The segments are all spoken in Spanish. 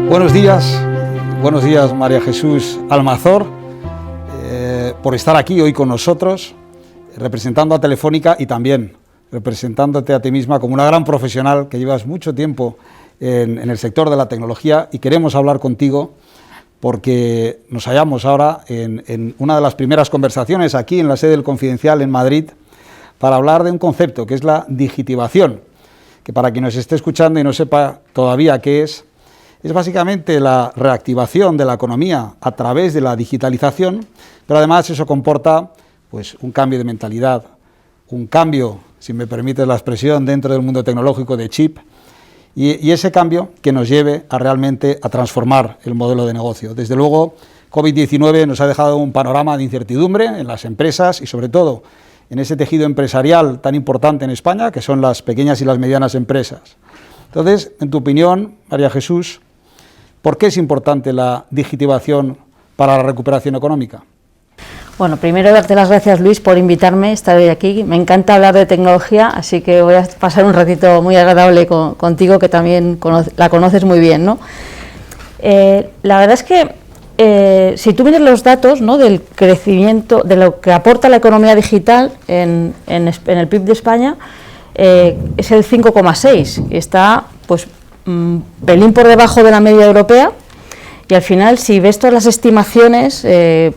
Buenos días María Jesús Almazor, por estar aquí hoy con nosotros, representando a Telefónica y también representándote a ti misma como una gran profesional que llevas mucho tiempo en el sector de la tecnología, y queremos hablar contigo porque nos hallamos ahora en una de las primeras conversaciones aquí en la sede del Confidencial en Madrid para hablar de un concepto que es la digitivación, que para quien nos esté escuchando y no sepa todavía qué es básicamente la reactivación de la economía a través de la digitalización, pero además eso comporta pues un cambio de mentalidad, un cambio, si me permites la expresión, dentro del mundo tecnológico de chip, y ese cambio que nos lleve a realmente a transformar el modelo de negocio. Desde luego, COVID-19 nos ha dejado un panorama de incertidumbre en las empresas y sobre todo en ese tejido empresarial tan importante en España, que son las pequeñas y las medianas empresas. Entonces, en tu opinión, María Jesús, ¿por qué es importante la digitivación para la recuperación económica? Bueno, primero darte las gracias, Luis, por invitarme a estar hoy aquí. Me encanta hablar de tecnología, así que voy a pasar un ratito muy agradable contigo, que también la conoces muy bien, ¿no? La verdad es que si tú miras los datos, ¿no?, del crecimiento, de lo que aporta la economía digital en el PIB de España, es el 5,6, está pues un pelín por debajo de la media europea, y al final, si ves todas las estimaciones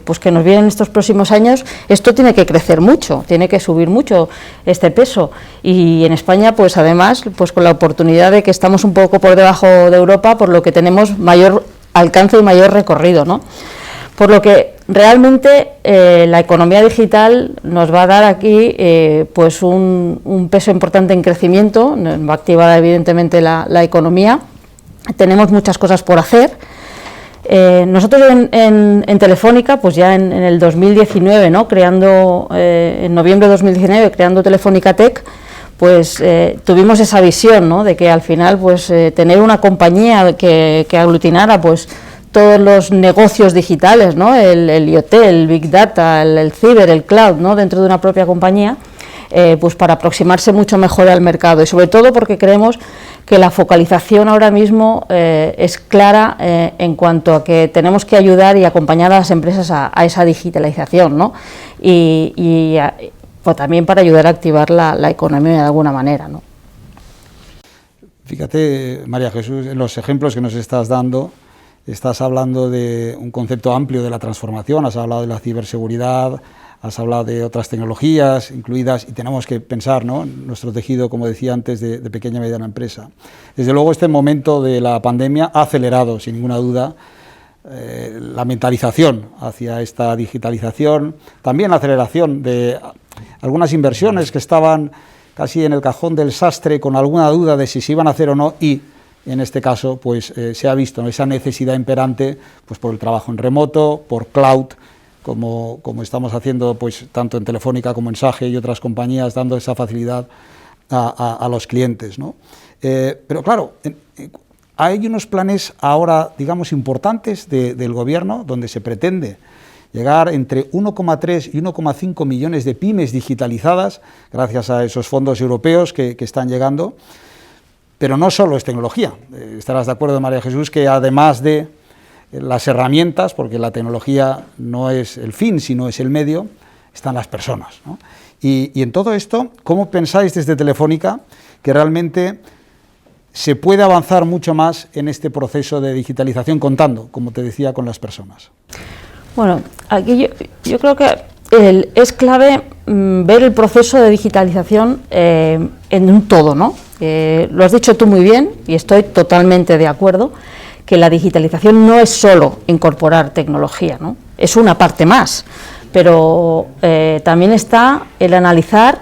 pues que nos vienen estos próximos años, esto tiene que crecer mucho, tiene que subir mucho este peso, y en España pues además pues con la oportunidad de que estamos un poco por debajo de Europa, por lo que tenemos mayor alcance y mayor recorrido, ¿no? Por lo que realmente la economía digital nos va a dar aquí pues un peso importante en crecimiento, va a activar evidentemente la economía. Tenemos muchas cosas por hacer. Nosotros en Telefónica, pues ya en el 2019, ¿no?, creando, en noviembre de 2019, creando Telefónica Tech, pues tuvimos esa visión, ¿no?, de que al final pues tener una compañía que aglutinara pues todos los negocios digitales, ¿no?, el IoT, el Big Data, el Ciber, el Cloud, ¿no?, dentro de una propia compañía, pues para aproximarse mucho mejor al mercado, y sobre todo porque creemos que la focalización ahora mismo es clara en cuanto a que tenemos que ayudar y acompañar a las empresas a esa digitalización, ¿no?, y pues también para ayudar a activar la economía de alguna manera, ¿no? Fíjate, María Jesús, en los ejemplos que nos estás dando, estás hablando de un concepto amplio de la transformación, has hablado de la ciberseguridad, has hablado de otras tecnologías incluidas, y tenemos que pensar, ¿no?, en nuestro tejido, como decía antes, de pequeña y mediana empresa. Desde luego, este momento de la pandemia ha acelerado, sin ninguna duda, la mentalización hacia esta digitalización, también la aceleración de algunas inversiones que estaban casi en el cajón del sastre, con alguna duda de si se iban a hacer o no, y en este caso pues se ha visto, ¿no?, esa necesidad imperante pues por el trabajo en remoto, por cloud, como estamos haciendo pues tanto en Telefónica como en Sage y otras compañías, dando esa facilidad a los clientes, ¿no? Pero claro, hay unos planes ahora, digamos, importantes del gobierno, donde se pretende llegar entre 1,3 y 1,5 millones de pymes digitalizadas, gracias a esos fondos europeos que están llegando. Pero no solo es tecnología, estarás de acuerdo, María Jesús, que además de las herramientas, porque la tecnología no es el fin, sino es el medio, están las personas, ¿no? Y en todo esto, ¿cómo pensáis desde Telefónica que realmente se puede avanzar mucho más en este proceso de digitalización, contando, como te decía, con las personas? Bueno, aquí yo creo que es clave ver el proceso de digitalización en un todo, ¿no? Lo has dicho tú muy bien, y estoy totalmente de acuerdo, que la digitalización no es solo incorporar tecnología, ¿no?, es una parte más, pero también está el analizar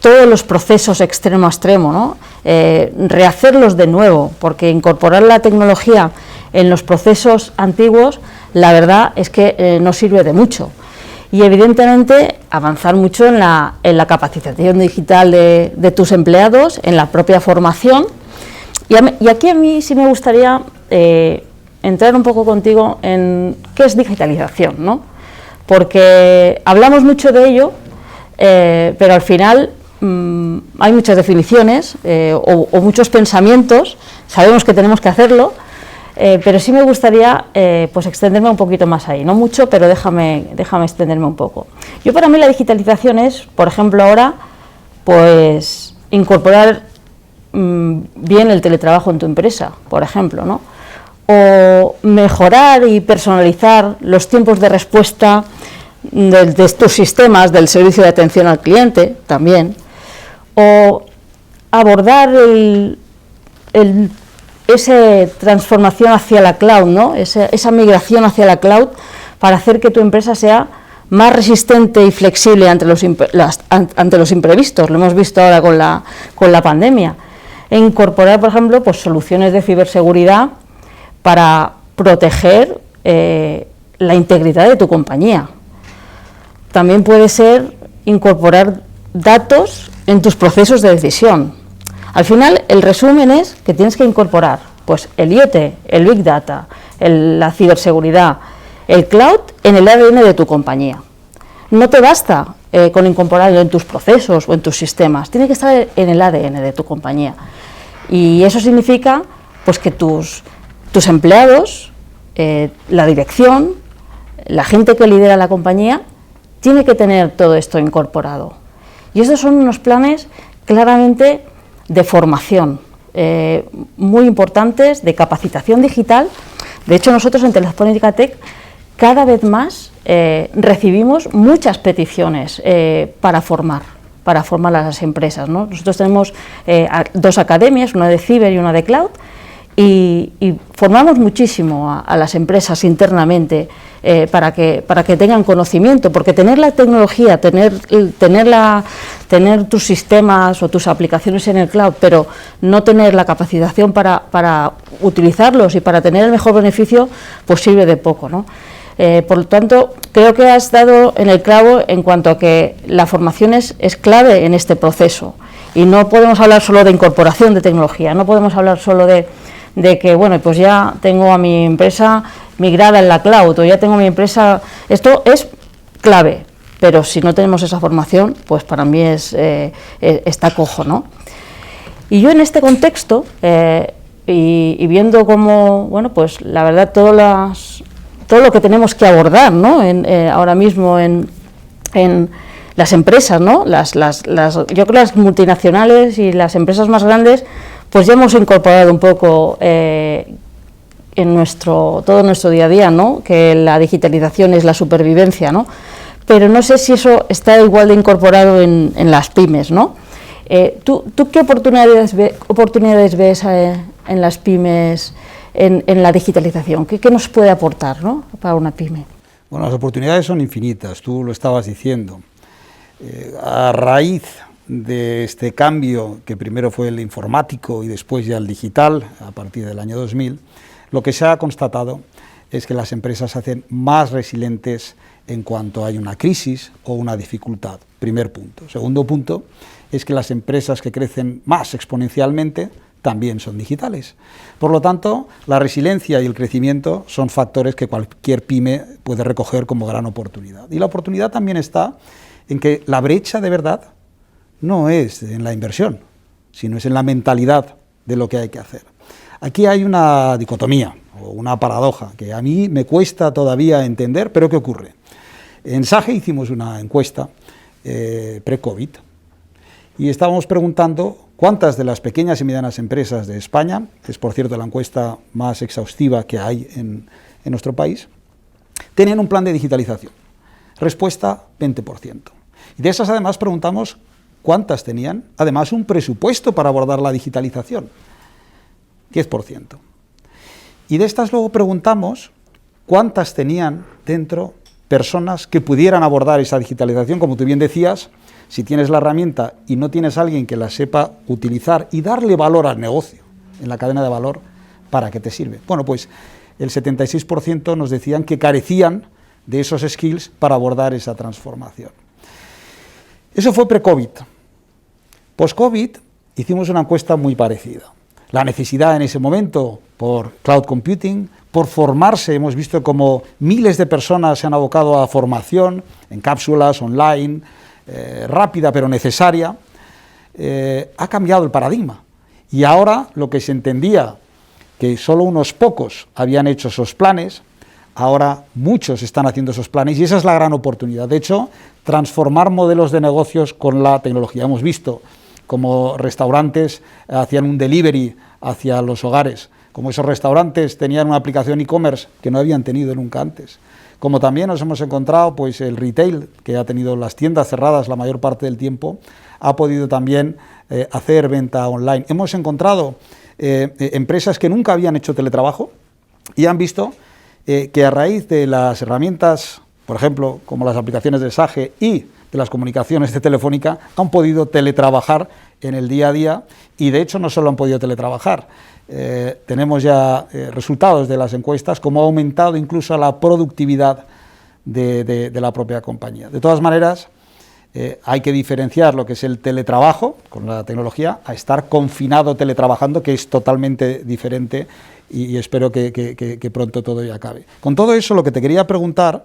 todos los procesos extremo a extremo, ¿no?, rehacerlos de nuevo, porque incorporar la tecnología en los procesos antiguos, la verdad es que no sirve de mucho. Y evidentemente avanzar mucho en la capacitación digital de tus empleados, en la propia formación. Y aquí a mí sí me gustaría entrar un poco contigo en qué es digitalización, ¿no? Porque hablamos mucho de ello, pero al final hay muchas definiciones o muchos pensamientos, sabemos que tenemos que hacerlo, pero sí me gustaría pues extenderme un poquito más ahí, no mucho, pero déjame extenderme un poco. Para mí la digitalización es, por ejemplo, ahora, pues incorporar bien el teletrabajo en tu empresa, por ejemplo, ¿no? O mejorar y personalizar los tiempos de respuesta de tus sistemas del servicio de atención al cliente también, o abordar esa transformación hacia la cloud, ¿no? Esa migración hacia la cloud para hacer que tu empresa sea más resistente y flexible ante los imprevistos. Lo hemos visto ahora con la pandemia. E incorporar, por ejemplo, pues soluciones de ciberseguridad para proteger la integridad de tu compañía. También puede ser incorporar datos en tus procesos de decisión. Al final, el resumen es que tienes que incorporar pues, el IoT, el Big Data, la ciberseguridad, el cloud en el ADN de tu compañía. No te basta con incorporarlo en tus procesos o en tus sistemas, tiene que estar en el ADN de tu compañía. Y eso significa pues, que tus empleados, la dirección, la gente que lidera la compañía, tiene que tener todo esto incorporado. Y estos son unos planes claramente de formación, muy importantes, de capacitación digital. De hecho, nosotros en Telefónica Tech cada vez más recibimos muchas peticiones para formar a las empresas, ¿no? Nosotros tenemos 2 academias, una de ciber y una de cloud, y formamos muchísimo a las internamente para que tengan conocimiento, porque tener la tecnología, tener tus sistemas o tus aplicaciones en el cloud, pero no tener la capacitación para utilizarlos y para tener el mejor beneficio, pues sirve de poco, ¿no? Por lo tanto, creo que has dado en el clavo en cuanto a que la formación es clave en este proceso, y no podemos hablar solo de incorporación de tecnología, no podemos hablar solo de que, bueno, pues ya tengo a mi empresa migrada en la cloud, o ya tengo a mi empresa. Esto es clave, pero si no tenemos esa formación, pues para mí está cojo, ¿no? Y yo en este contexto, y viendo cómo, bueno, pues la verdad todo lo que tenemos que abordar, ¿no? Ahora mismo en las empresas, ¿no? Yo creo que las multinacionales y las empresas más grandes, pues ya hemos incorporado un poco en todo nuestro día a día, ¿no? Que la digitalización es la supervivencia, ¿no? Pero no sé si eso está igual de incorporado en las pymes, ¿no? ¿Tú qué oportunidades ves en las pymes en la digitalización? ¿Qué nos puede aportar, ¿no? Para una pyme? Bueno, las oportunidades son infinitas, tú lo estabas diciendo. A raíz de este cambio, que primero fue el informático y después ya el digital, a partir del año 2000, lo que se ha constatado es que las empresas se hacen más resilientes en cuanto hay una crisis o una dificultad. Primer punto. Segundo punto es que las empresas que crecen más exponencialmente también son digitales. Por lo tanto, la resiliencia y el crecimiento son factores que cualquier pyme puede recoger como gran oportunidad. Y la oportunidad también está en que la brecha de verdad no es en la inversión, sino es en la mentalidad de lo que hay que hacer. Aquí hay una dicotomía o una paradoja que a mí me cuesta todavía entender, pero ¿qué ocurre? En SAGE hicimos una encuesta pre-COVID y estábamos preguntando cuántas de las pequeñas y medianas empresas de España, que es por cierto la encuesta más exhaustiva que hay en nuestro país, tenían un plan de digitalización. Respuesta, 20%. Y de esas además preguntamos cuántas tenían, además, un presupuesto para abordar la digitalización. 10%. Y de estas luego preguntamos cuántas tenían dentro personas que pudieran abordar esa digitalización. Como tú bien decías, si tienes la herramienta y no tienes a alguien que la sepa utilizar y darle valor al negocio, en la cadena de valor, ¿para qué te sirve? Bueno, pues el 76% nos decían que carecían de esos skills para abordar esa transformación. Eso fue pre-COVID. Post-COVID hicimos una encuesta muy parecida. La necesidad en ese momento por cloud computing, por formarse, hemos visto como miles de personas se han abocado a formación en cápsulas online, rápida pero necesaria, ha cambiado el paradigma. Y ahora lo que se entendía que solo unos pocos habían hecho esos planes, ahora muchos están haciendo esos planes y esa es la gran oportunidad. De hecho, transformar modelos de negocios con la tecnología. Hemos visto como restaurantes hacían un delivery hacia los hogares, como esos restaurantes tenían una aplicación e-commerce que no habían tenido nunca antes. Como también nos hemos encontrado, pues el retail, que ha tenido las tiendas cerradas la mayor parte del tiempo, ha podido también hacer venta online. Hemos encontrado empresas que nunca habían hecho teletrabajo y han visto que a raíz de las herramientas, por ejemplo, como las aplicaciones de SAGE y de las comunicaciones de Telefónica, han podido teletrabajar en el día a día y de hecho no solo han podido teletrabajar, tenemos ya resultados de las encuestas, cómo ha aumentado incluso la productividad de la propia compañía. De todas maneras, hay que diferenciar lo que es el teletrabajo con la tecnología a estar confinado teletrabajando, que es totalmente diferente y espero que pronto todo ya acabe. Con todo eso, lo que te quería preguntar,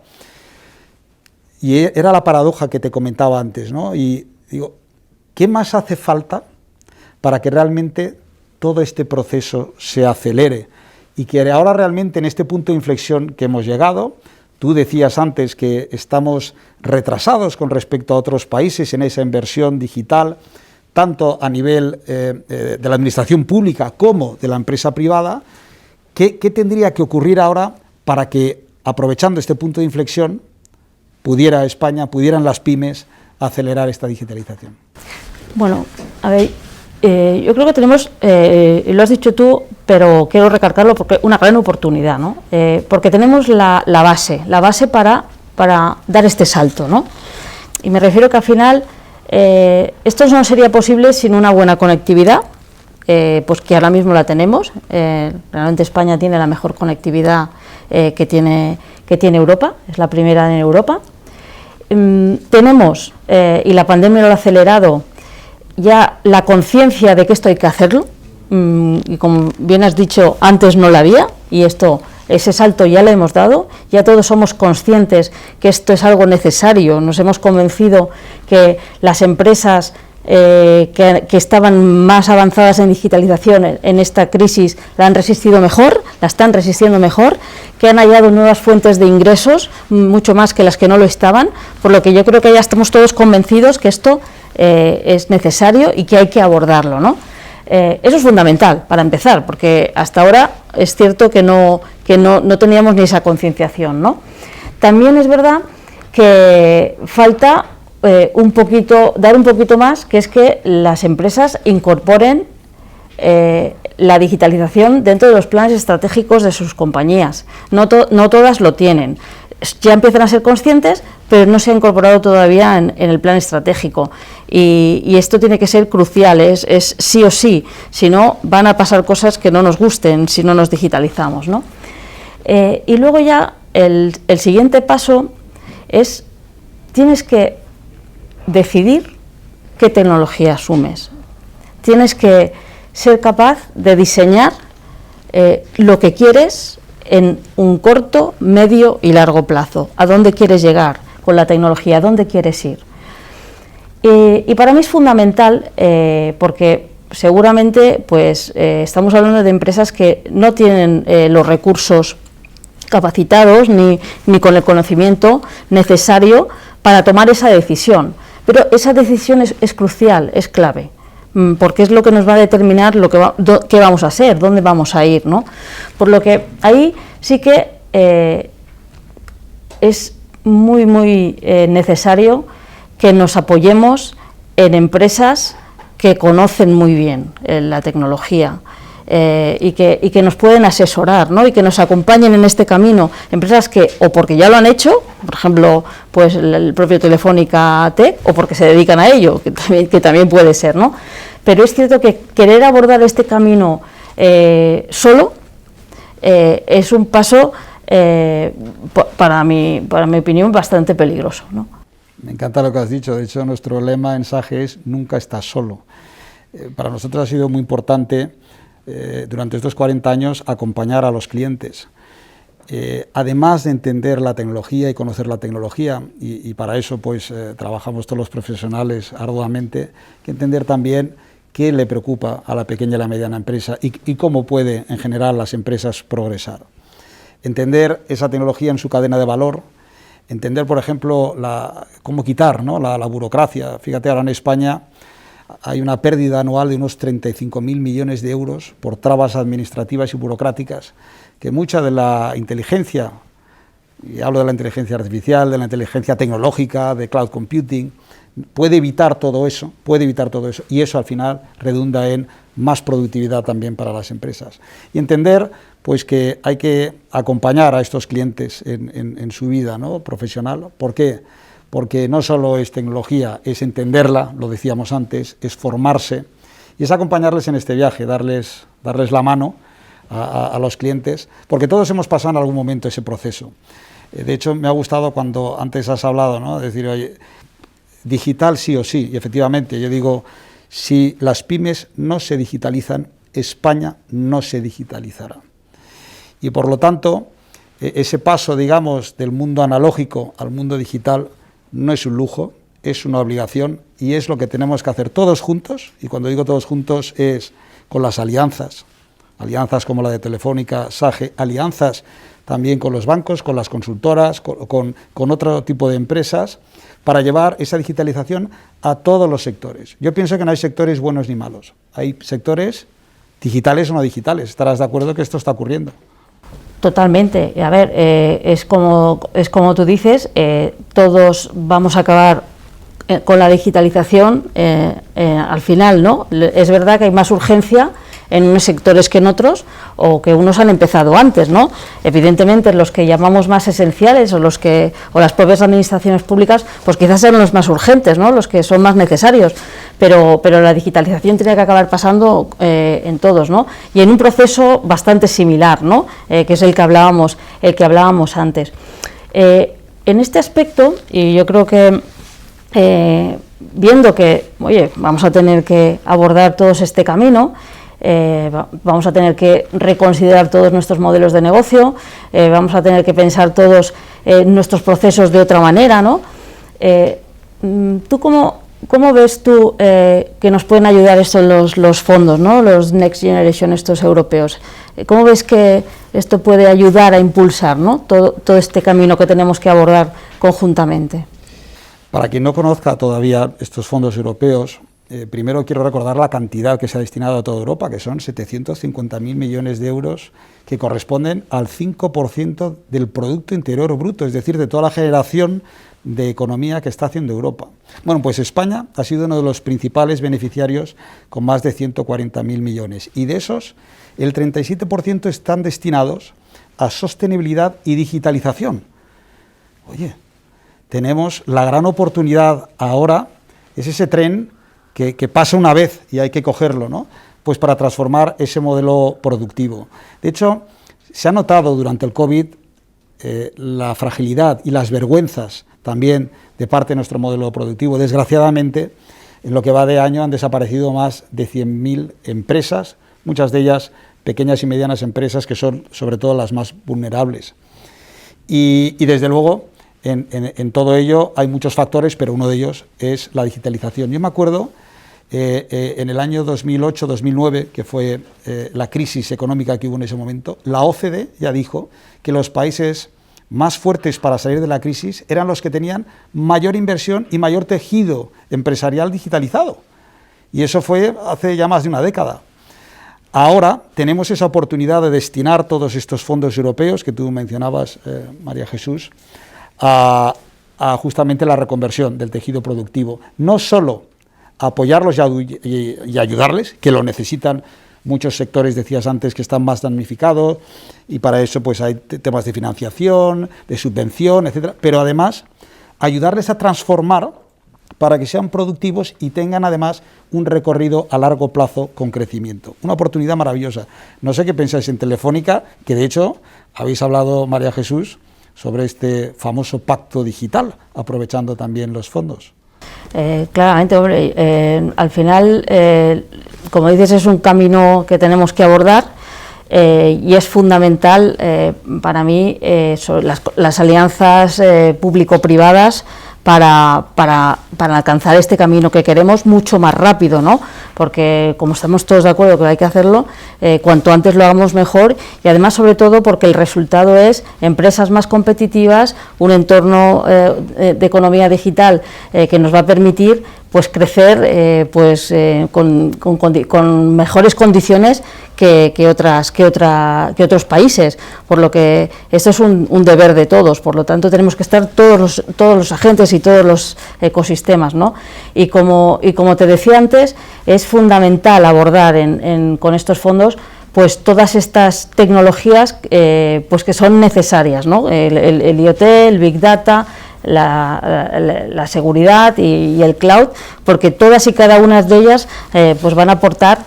y era la paradoja que te comentaba antes, ¿no? Y digo, ¿qué más hace falta para que realmente todo este proceso se acelere y que ahora realmente en este punto de inflexión que hemos llegado, tú decías antes que estamos retrasados con respecto a otros países en esa inversión digital, tanto a nivel de la administración pública como de la empresa privada, ¿qué tendría que ocurrir ahora para que, aprovechando este punto de inflexión, pudiera España, pudieran las pymes acelerar esta digitalización? Bueno, a ver, yo creo que tenemos, lo has dicho tú, pero quiero recalcarlo porque una gran oportunidad, ¿no? Porque tenemos la base para dar este salto, ¿no? Y me refiero que al final esto no sería posible sin una buena conectividad, pues que ahora mismo la tenemos. Realmente España tiene la mejor conectividad que tiene Europa, es la primera en Europa. Tenemos, y la pandemia lo ha acelerado, ya la conciencia de que esto hay que hacerlo, y como bien has dicho, antes no la había, y ese salto ya lo hemos dado, ya todos somos conscientes que esto es algo necesario, nos hemos convencido que las empresas que estaban más avanzadas en digitalización en esta crisis la han resistido mejor, la están resistiendo mejor, que han hallado nuevas fuentes de ingresos, mucho más que las que no lo estaban, por lo que yo creo que ya estamos todos convencidos que esto es necesario y que hay que abordarlo, ¿no? Eso es fundamental para empezar, porque hasta ahora es cierto que no teníamos ni esa concienciación, ¿no? También es verdad que falta dar un poquito más, que es que las empresas incorporen la digitalización dentro de los planes estratégicos de sus compañías. No todas lo tienen. Ya empiezan a ser conscientes, pero no se ha incorporado todavía en el plan estratégico. Y esto tiene que ser crucial, es sí o sí, si no van a pasar cosas que no nos gusten si no nos digitalizamos, ¿no? Y luego ya el siguiente paso es, tienes que decidir qué tecnología asumes. Tienes que ser capaz de diseñar lo que quieres en un corto, medio y largo plazo. ¿A dónde quieres llegar con la tecnología? ¿A dónde quieres ir? Y para mí es fundamental porque seguramente pues, estamos hablando de empresas que no tienen los recursos capacitados ni con el conocimiento necesario para tomar esa decisión. Pero esa decisión es crucial, es clave, porque es lo que nos va a determinar qué vamos a hacer, dónde vamos a ir, ¿no? Por lo que ahí sí que es muy necesario que nos apoyemos en empresas que conocen muy bien la tecnología y que nos pueden asesorar, ¿no? Y que nos acompañen en este camino, empresas que o porque ya lo han hecho, por ejemplo, pues el propio Telefónica Tech, o porque se dedican a ello, que también puede ser, ¿no? Pero es cierto que querer abordar este camino solo es un paso, para mi opinión, bastante peligroso, ¿no? Me encanta lo que has dicho. De hecho, nuestro lema en SAGE es nunca estás solo. Para nosotros ha sido muy importante durante estos 40 años acompañar a los clientes. Además de entender la tecnología y conocer la tecnología, y para eso pues trabajamos todos los profesionales arduamente, hay que entender también qué le preocupa a la pequeña y la mediana empresa y cómo puede en general las empresas progresar. Entender esa tecnología en su cadena de valor, entender, por ejemplo, cómo quitar, ¿no?, la burocracia. Fíjate, ahora en España hay una pérdida anual de unos 35.000 millones de euros por trabas administrativas y burocráticas, que mucha de la inteligencia, y hablo de la inteligencia artificial, de la inteligencia tecnológica, de cloud computing, puede evitar todo eso, y eso al final redunda en más productividad también para las empresas. Y entender pues que hay que acompañar a estos clientes en su vida, ¿no?, profesional. ¿Por qué? Porque no solo es tecnología, es entenderla, lo decíamos antes, es formarse, y es acompañarles en este viaje, darles la mano a los clientes, porque todos hemos pasado en algún momento ese proceso. De hecho, me ha gustado cuando antes has hablado, ¿no?, de decir, oye, digital sí o sí, y efectivamente, yo digo, si las pymes no se digitalizan, España no se digitalizará. Y por lo tanto, ese paso, digamos, del mundo analógico al mundo digital no es un lujo, es una obligación, y es lo que tenemos que hacer todos juntos, y cuando digo todos juntos es con las alianzas como la de Telefónica, SAGE, alianzas también con los bancos, con las consultoras, con otro tipo de empresas, para llevar esa digitalización a todos los sectores. Yo pienso que no hay sectores buenos ni malos, hay sectores digitales o no digitales. Estarás de acuerdo que esto está ocurriendo. Totalmente. A ver, es como tú dices, todos vamos a acabar con la digitalización al final, ¿no? Es verdad que hay más urgencia en unos sectores que en otros, o que unos han empezado antes, ¿no? Evidentemente los que llamamos más esenciales o las propias administraciones públicas, pues quizás sean los más urgentes, ¿no?, los que son más necesarios, pero la digitalización tiene que acabar pasando en todos, ¿no?, y en un proceso bastante similar, ¿no?, que es el que hablábamos antes. En este aspecto, y yo creo que viendo que, oye, vamos a tener que abordar todos este camino, vamos a tener que reconsiderar todos nuestros modelos de negocio, vamos a tener que pensar todos nuestros procesos de otra manera, ¿no? ¿Tú cómo ves que nos pueden ayudar estos los fondos, ¿no?, los Next Generation, estos europeos? ¿Cómo ves que esto puede ayudar a impulsar, ¿no?, todo este camino que tenemos que abordar conjuntamente? Para quien no conozca todavía estos fondos europeos, primero quiero recordar la cantidad que se ha destinado a toda Europa, que son 750.000 millones de euros, que corresponden al 5% del Producto Interior Bruto, es decir, de toda la generación de economía que está haciendo Europa. Bueno, pues España ha sido uno de los principales beneficiarios, con más de 140.000 millones, y de esos, el 37% están destinados a sostenibilidad y digitalización. Oye, tenemos la gran oportunidad ahora, es ese tren que pasa una vez y hay que cogerlo, ¿no?, pues para transformar ese modelo productivo. De hecho, se ha notado durante el COVID la fragilidad y las vergüenzas también de parte de nuestro modelo productivo. Desgraciadamente, en lo que va de año han desaparecido más de 100.000 empresas, muchas de ellas pequeñas y medianas empresas, que son sobre todo las más vulnerables. Y desde luego, en todo ello hay muchos factores, pero uno de ellos es la digitalización. Yo me acuerdo en el año 2008-2009, que fue la crisis económica que hubo en ese momento, la OCDE ya dijo que los países más fuertes para salir de la crisis eran los que tenían mayor inversión y mayor tejido empresarial digitalizado. Y eso fue hace ya más de una década. Ahora tenemos esa oportunidad de destinar todos estos fondos europeos que tú mencionabas, María Jesús, a justamente la reconversión del tejido productivo. No solo apoyarlos y ayudarles, que lo necesitan muchos sectores, decías antes, que están más damnificados, y para eso pues hay temas de financiación, de subvención, etcétera, pero además ayudarles a transformar para que sean productivos y tengan además un recorrido a largo plazo con crecimiento. Una oportunidad maravillosa. No sé qué pensáis en Telefónica, que de hecho habéis hablado, María Jesús, sobre este famoso pacto digital, aprovechando también los fondos. Claramente, hombre, al final, como dices, es un camino que tenemos que abordar, y es fundamental para mí las alianzas público-privadas para alcanzar este camino que queremos mucho más rápido, ¿no? Porque como estamos todos de acuerdo que hay que hacerlo, cuanto antes lo hagamos mejor, y además sobre todo porque el resultado es empresas más competitivas, un entorno de economía digital que nos va a permitir pues crecer con mejores condiciones que otros países, por lo que esto es un deber de todos, por lo tanto tenemos que estar todos los agentes y todos los ecosistemas, ¿no? Y como te decía antes, es fundamental abordar con estos fondos pues todas estas tecnologías pues que son necesarias, ¿no? El IoT, el Big Data, la seguridad y el cloud, porque todas y cada una de ellas pues van a aportar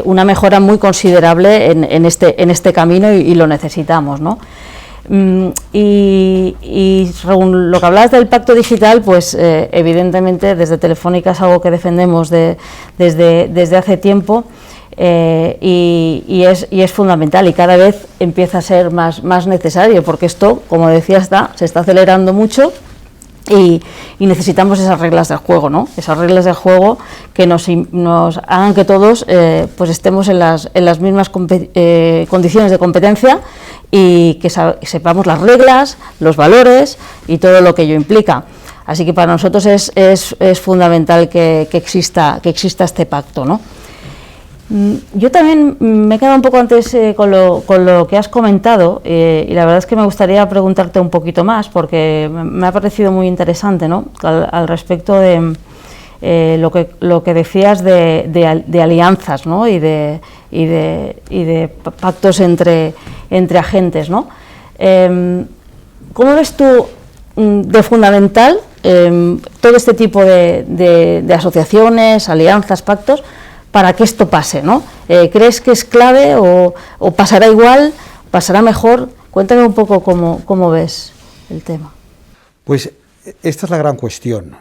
una mejora muy considerable en este camino y lo necesitamos, ¿no? Y según lo que hablabas del pacto digital, pues evidentemente desde Telefónica es algo que defendemos desde hace tiempo. Y es fundamental y cada vez empieza a ser más necesario, porque esto, como decía, se está acelerando mucho y necesitamos esas reglas del juego, ¿no? Esas reglas del juego que nos hagan que todos pues estemos en las mismas condiciones de competencia y que sepamos las reglas, los valores y todo lo que ello implica. Así que para nosotros es fundamental que exista este pacto, ¿no? Yo también me he quedado un poco antes con lo que has comentado y la verdad es que me gustaría preguntarte un poquito más porque me ha parecido muy interesante, ¿no? Al respecto de lo que decías de alianzas, ¿no? y de pactos entre agentes, ¿no? ¿Cómo ves tú de fundamental todo este tipo de asociaciones, alianzas, pactos, para que esto pase, ¿no? ¿Crees que es clave o pasará igual, pasará mejor? Cuéntame un poco cómo ves el tema. Pues esta es la gran cuestión.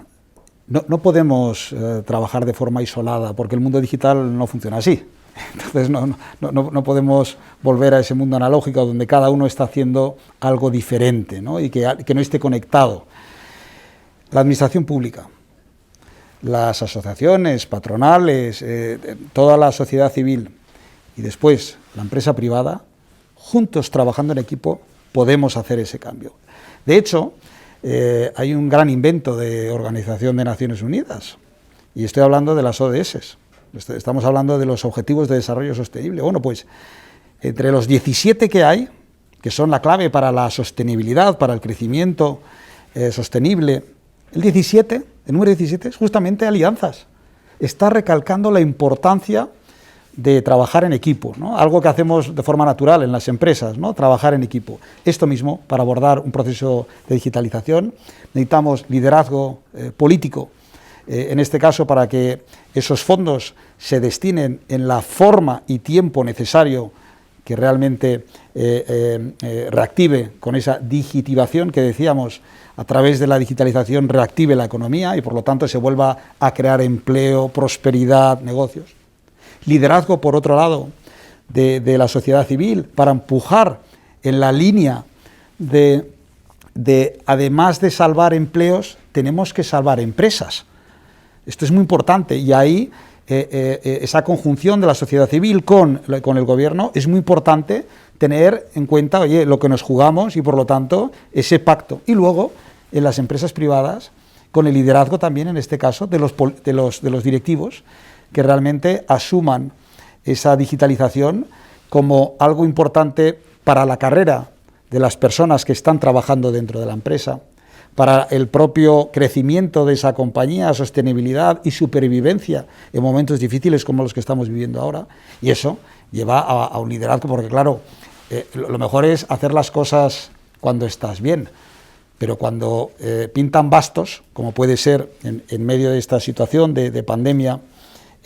No podemos trabajar de forma isolada porque el mundo digital no funciona así. Entonces no podemos volver a ese mundo analógico donde cada uno está haciendo algo diferente, ¿no? Y que no esté conectado. La administración pública, las asociaciones, patronales, toda la sociedad civil y después la empresa privada, juntos trabajando en equipo, podemos hacer ese cambio. De hecho, hay un gran invento de Organización de Naciones Unidas y estoy hablando de las ODS. Estamos hablando de los Objetivos de Desarrollo Sostenible. Bueno, pues entre los 17 que hay, que son la clave para la sostenibilidad, para el crecimiento sostenible, el número 17 es justamente alianzas. Está recalcando la importancia de trabajar en equipo, ¿no? Algo que hacemos de forma natural en las empresas, ¿no? Trabajar en equipo. Esto mismo, para abordar un proceso de digitalización, necesitamos liderazgo político, en este caso para que esos fondos se destinen en la forma y tiempo necesario que realmente reactive con esa digitivación que decíamos, a través de la digitalización reactive la economía y por lo tanto se vuelva a crear empleo, prosperidad, negocios. Liderazgo, por otro lado, de la sociedad civil para empujar en la línea de además de salvar empleos, tenemos que salvar empresas. Esto es muy importante y ahí esa conjunción de la sociedad civil con el gobierno es muy importante tener en cuenta, oye, lo que nos jugamos y por lo tanto ese pacto. Y luego en las empresas privadas, con el liderazgo también en este caso de los directivos que realmente asuman esa digitalización como algo importante para la carrera de las personas que están trabajando dentro de la empresa, para el propio crecimiento de esa compañía, sostenibilidad y supervivencia en momentos difíciles como los que estamos viviendo ahora. Y eso lleva a un liderazgo, porque claro, lo mejor es hacer las cosas cuando estás bien, pero cuando pintan bastos, como puede ser en medio de esta situación de pandemia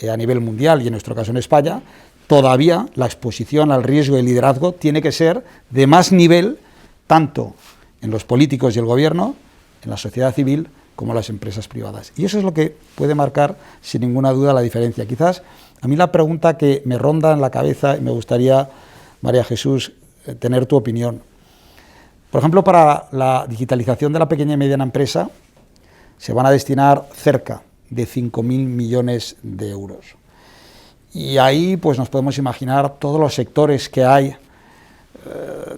a nivel mundial y en nuestro caso en España, todavía la exposición al riesgo y el liderazgo tiene que ser de más nivel, tanto en los políticos y el gobierno, en la sociedad civil, como en las empresas privadas. Y eso es lo que puede marcar, sin ninguna duda, la diferencia. Quizás a mí la pregunta que me ronda en la cabeza, y me gustaría, María Jesús, tener tu opinión. Por ejemplo, para la digitalización de la pequeña y mediana empresa, se van a destinar cerca de 5.000 millones de euros. Y ahí pues nos podemos imaginar todos los sectores que hay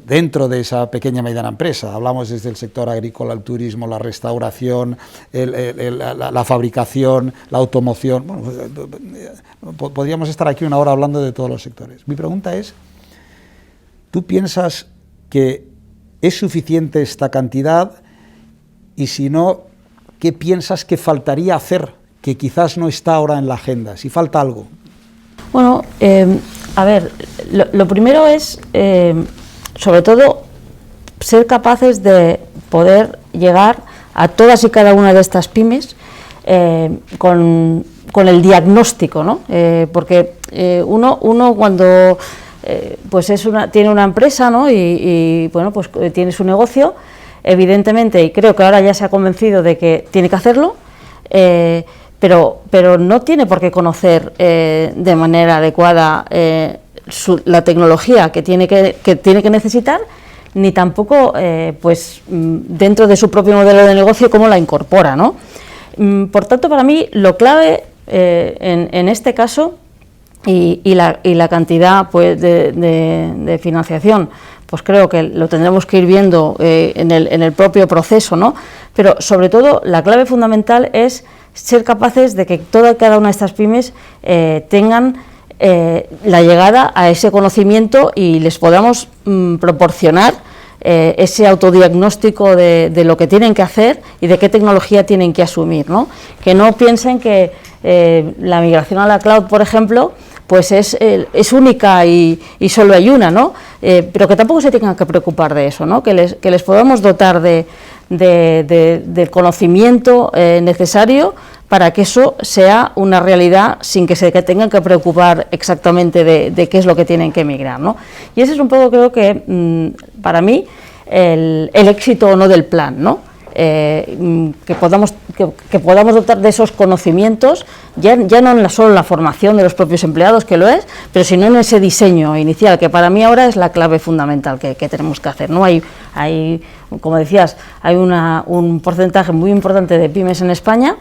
dentro de esa pequeña y mediana empresa. Hablamos desde el sector agrícola, el turismo, la restauración, la fabricación, la automoción. Bueno, podríamos estar aquí una hora hablando de todos los sectores. Mi pregunta es, ¿tú piensas que es suficiente esta cantidad? Y si no, ¿qué piensas que faltaría hacer, que quizás no está ahora en la agenda? Si falta algo. Bueno, a ver, lo primero es, sobre todo, ser capaces de poder llegar a todas y cada una de estas pymes con el diagnóstico, ¿no? Porque uno cuando pues tiene una empresa, ¿no? y bueno, pues tiene su negocio, evidentemente, y creo que ahora ya se ha convencido de que tiene que hacerlo, pero no tiene por qué conocer de manera adecuada la tecnología que tiene que necesitar, ni tampoco pues dentro de su propio modelo de negocio cómo la incorpora, ¿no? Por tanto, para mí lo clave en este caso y la cantidad pues de financiación, pues creo que lo tendremos que ir viendo en el propio proceso, ¿no? Pero sobre todo la clave fundamental es ser capaces de que toda y cada una de estas pymes tengan la llegada a ese conocimiento y les podamos proporcionar ese autodiagnóstico de lo que tienen que hacer y de qué tecnología tienen que asumir, ¿no? Que no piensen que la migración a la cloud, por ejemplo, pues es única y solo hay una, ¿no? Pero que tampoco se tengan que preocupar de eso, ¿no? Que les podamos dotar del conocimiento necesario para que eso sea una realidad sin que tengan que preocupar exactamente de qué es lo que tienen que migrar, ¿no? Y ese es un poco, creo que, para mí, el éxito o no del plan, ¿no? Que podamos dotar de esos conocimientos, ya no solo en la formación de los propios empleados, que lo es, pero sino en ese diseño inicial, que para mí ahora es la clave fundamental que tenemos que hacer, ¿no? Hay, como decías, hay un porcentaje muy importante de pymes en España,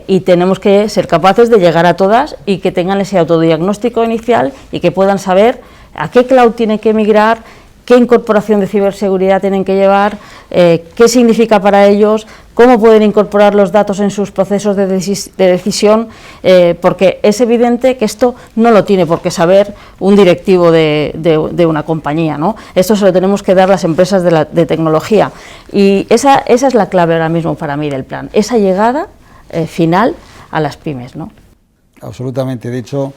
y tenemos que ser capaces de llegar a todas y que tengan ese autodiagnóstico inicial y que puedan saber a qué cloud tienen que migrar, qué incorporación de ciberseguridad tienen que llevar, qué significa para ellos, cómo pueden incorporar los datos en sus procesos de decisión, porque es evidente que esto no lo tiene por qué saber un directivo de una compañía, ¿no? Esto se lo tenemos que dar las empresas de tecnología, y esa es la clave ahora mismo para mí del plan, esa llegada final a las pymes, ¿no? Absolutamente. De hecho,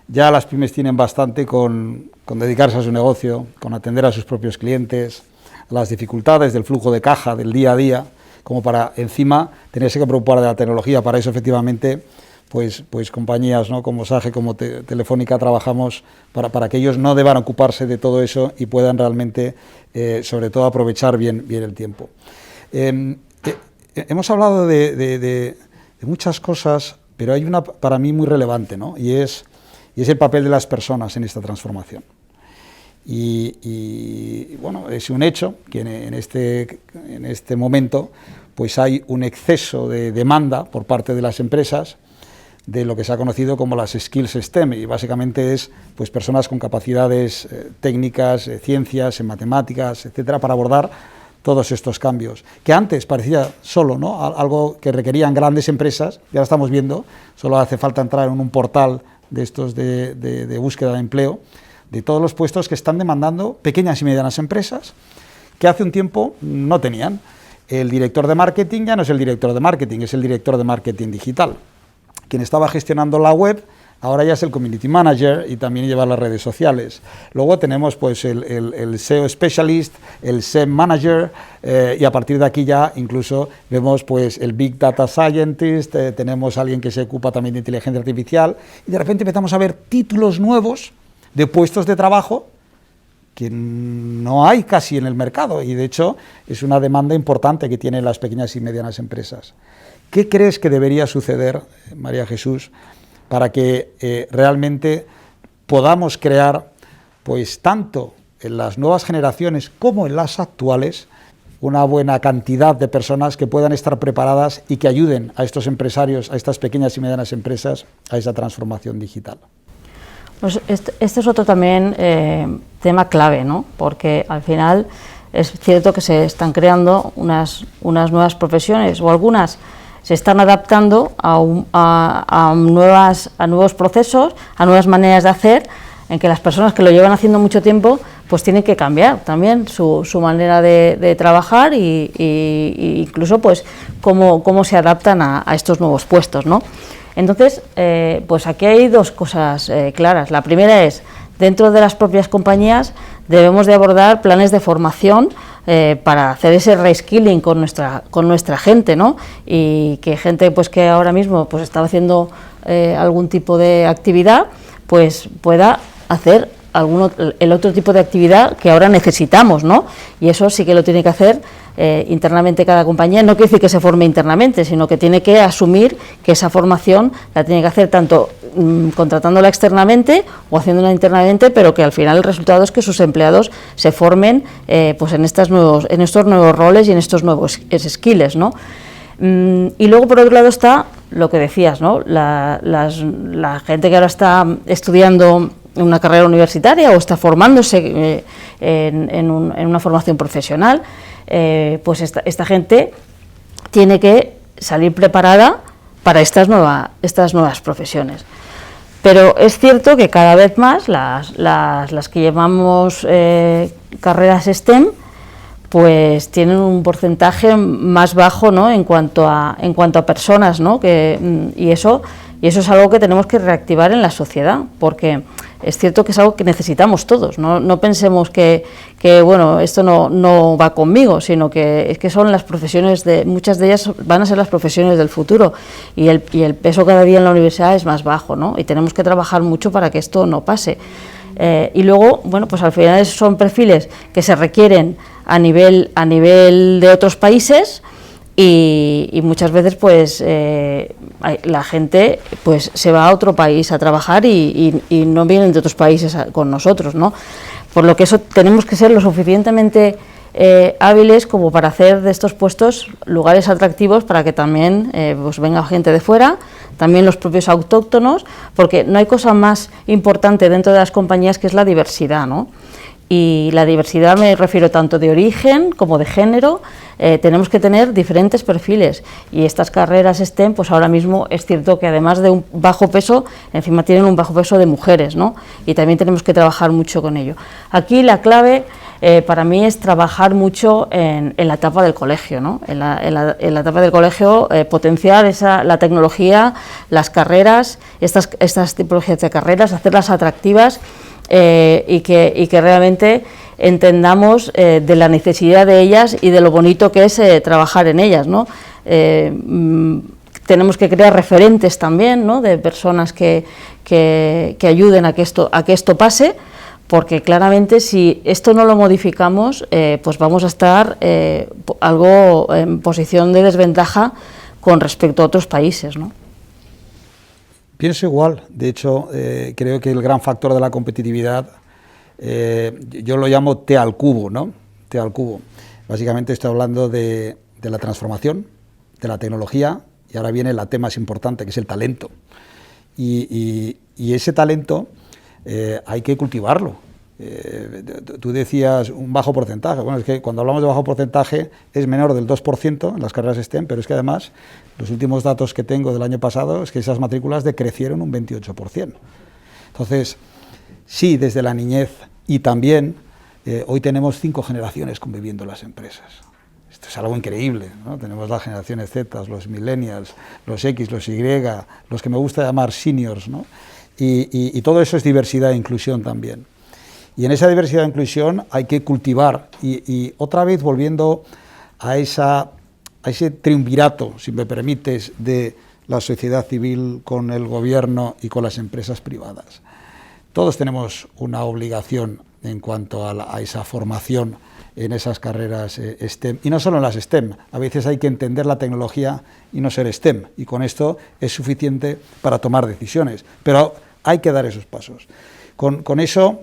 ya las pymes tienen bastante con dedicarse a su negocio, con atender a sus propios clientes, a las dificultades del flujo de caja, del día a día, como para encima tenerse que preocupar de la tecnología. Para eso, efectivamente, pues compañías, ¿no?, como SAGE, como Telefónica, trabajamos para que ellos no deban ocuparse de todo eso y puedan realmente, sobre todo, aprovechar bien el tiempo. Hemos hablado de muchas cosas, pero hay una para mí muy relevante, ¿no? Y es el papel de las personas en esta transformación. Y bueno, es un hecho que en este momento pues hay un exceso de demanda por parte de las empresas de lo que se ha conocido como las skills STEM, y básicamente es pues personas con capacidades técnicas, ciencias, en matemáticas, etcétera, para abordar todos estos cambios, que antes parecía solo, ¿no?, algo que requerían grandes empresas, ya lo estamos viendo, solo hace falta entrar en un portal de estos de búsqueda de empleo, de todos los puestos que están demandando pequeñas y medianas empresas, que hace un tiempo no tenían. El director de marketing ya no es el director de marketing, es el director de marketing digital. Quien estaba gestionando la web ahora ya es el Community Manager y también lleva las redes sociales. Luego tenemos pues el SEO Specialist, el SEM Manager, y a partir de aquí ya incluso vemos pues el Big Data Scientist, tenemos a alguien que se ocupa también de inteligencia artificial, y de repente empezamos a ver títulos nuevos de puestos de trabajo que no hay casi en el mercado, y de hecho es una demanda importante que tienen las pequeñas y medianas empresas. ¿Qué crees que debería suceder, María Jesús, para que realmente podamos crear, pues tanto en las nuevas generaciones como en las actuales, una buena cantidad de personas que puedan estar preparadas y que ayuden a estos empresarios, a estas pequeñas y medianas empresas, a esa transformación digital. Pues este es otro también tema clave, ¿no? Porque al final es cierto que se están creando unas nuevas profesiones, o algunas se están adaptando a nuevos procesos, a nuevas maneras de hacer, en que las personas que lo llevan haciendo mucho tiempo pues tienen que cambiar también su manera de trabajar y incluso pues cómo se adaptan a estos nuevos puestos, ¿no? Entonces, pues aquí hay dos cosas claras. La primera es, dentro de las propias compañías debemos de abordar planes de formación para hacer ese reskilling con nuestra gente, ¿no? Y que gente pues que ahora mismo pues está haciendo algún tipo de actividad, pues pueda hacer el otro tipo de actividad que ahora necesitamos, ¿no? Y eso sí que lo tiene que hacer internamente cada compañía. No quiere decir que se forme internamente, sino que tiene que asumir que esa formación la tiene que hacer tanto contratándola externamente o haciéndola internamente, pero que al final el resultado es que sus empleados se formen pues en estos nuevos roles y en estos nuevos skills, ¿no? Y luego por otro lado está lo que decías, ¿no? La gente que ahora está estudiando una carrera universitaria o está formándose en una formación profesional, pues esta gente tiene que salir preparada para estas nuevas profesiones. Pero es cierto que cada vez más las que llevamos carreras STEM pues tienen un porcentaje más bajo, ¿no? en cuanto a personas, ¿no? Y eso es algo que tenemos que reactivar en la sociedad, porque es cierto que es algo que necesitamos todos. No pensemos que bueno, esto no va conmigo, sino que es que son las profesiones, muchas de ellas van a ser las profesiones del futuro, y el peso cada día en la universidad es más bajo, ¿no? Y tenemos que trabajar mucho para que esto no pase. Y luego, bueno, pues al final son perfiles que se requieren a nivel de otros países, y muchas veces pues la gente pues se va a otro país a trabajar y no vienen de otros países con nosotros, ¿no? Por lo que eso tenemos que ser lo suficientemente hábiles como para hacer de estos puestos lugares atractivos para que también pues venga gente de fuera, también los propios autóctonos, porque no hay cosa más importante dentro de las compañías que es la diversidad, ¿no? Y la diversidad me refiero tanto de origen como de género. Tenemos que tener diferentes perfiles, y estas carreras STEM, pues ahora mismo es cierto que además de un bajo peso, encima tienen un bajo peso de mujeres, ¿no? Y también tenemos que trabajar mucho con ello. Aquí la clave para mí es trabajar mucho en la etapa del colegio, ¿no? En la etapa del colegio, potenciar la tecnología, las carreras, estas tipologías de carreras, hacerlas atractivas, y que realmente entendamos de la necesidad de ellas y de lo bonito que es trabajar en ellas, ¿no? Tenemos que crear referentes también, ¿no? De personas que ayuden a que esto pase, porque claramente si esto no lo modificamos, pues vamos a estar algo en posición de desventaja con respecto a otros países, ¿no? Pienso igual. De hecho, creo que el gran factor de la competitividad, yo lo llamo T al cubo, ¿no? T al cubo. Básicamente estoy hablando de la transformación, de la tecnología, y ahora viene la T más importante, que es el talento. Y ese talento hay que cultivarlo. Tú decías un bajo porcentaje. Bueno, es que cuando hablamos de bajo porcentaje es menor del 2% en las carreras STEM, pero es que además los últimos datos que tengo del año pasado es que esas matrículas decrecieron un 28%. Entonces, sí, desde la niñez, y también hoy tenemos 5 generaciones conviviendo en las empresas. Esto es algo increíble, ¿no? Tenemos las generaciones Z, los millennials, los X, los Y, los que me gusta llamar seniors, ¿no? Y todo eso es diversidad e inclusión también. Y en esa diversidad e inclusión hay que cultivar, y otra vez volviendo a ese triunvirato, si me permites, de la sociedad civil con el gobierno y con las empresas privadas. Todos tenemos una obligación en cuanto a esa formación en esas carreras STEM, y no solo en las STEM. A veces hay que entender la tecnología y no ser STEM, y con esto es suficiente para tomar decisiones, pero hay que dar esos pasos. Con eso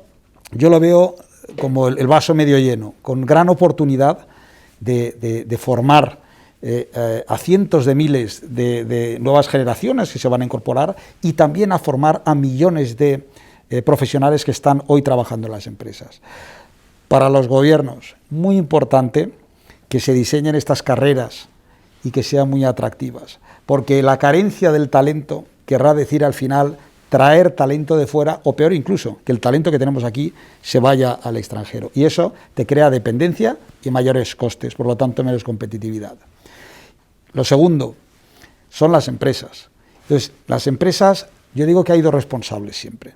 yo lo veo como el vaso medio lleno, con gran oportunidad de formar a cientos de miles de nuevas generaciones que se van a incorporar y también a formar a millones de profesionales que están hoy trabajando en las empresas. Para los gobiernos, muy importante que se diseñen estas carreras y que sean muy atractivas, porque la carencia del talento querrá decir al final traer talento de fuera, o peor incluso, que el talento que tenemos aquí se vaya al extranjero. Y eso te crea dependencia y mayores costes, por lo tanto menos competitividad. Lo segundo son las empresas. Entonces, las empresas, yo digo que hay dos responsables siempre.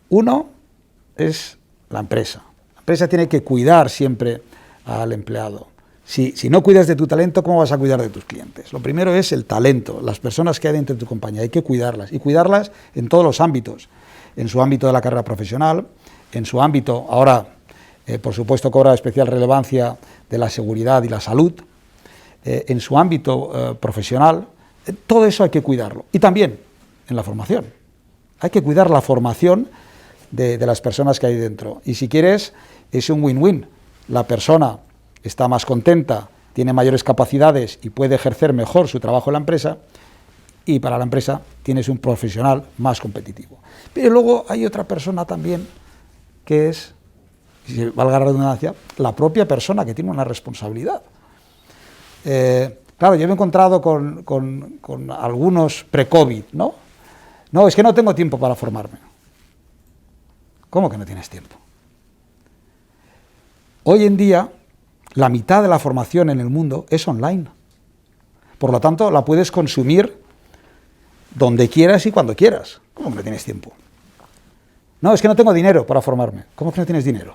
Uno es la empresa. La empresa tiene que cuidar siempre al empleado. Si no cuidas de tu talento, ¿cómo vas a cuidar de tus clientes? Lo primero es el talento, las personas que hay dentro de tu compañía. Hay que cuidarlas, y cuidarlas en todos los ámbitos. En su ámbito de la carrera profesional, en su ámbito, ahora, por supuesto, cobra especial relevancia de la seguridad y la salud, en su ámbito profesional, todo eso hay que cuidarlo. Y también en la formación. Hay que cuidar la formación de las personas que hay dentro. Y si quieres, es un win-win. La persona está más contenta, tiene mayores capacidades y puede ejercer mejor su trabajo en la empresa, y para la empresa tienes un profesional más competitivo. Pero luego hay otra persona también, que es, si valga la redundancia, la propia persona que tiene una responsabilidad. Claro, yo me he encontrado con algunos pre-COVID, ¿no? No, es que no tengo tiempo para formarme. ¿Cómo que no tienes tiempo? Hoy en día, la mitad de la formación en el mundo es online. Por lo tanto, la puedes consumir donde quieras y cuando quieras. ¿Cómo que no tienes tiempo? No, es que no tengo dinero para formarme. ¿Cómo que no tienes dinero?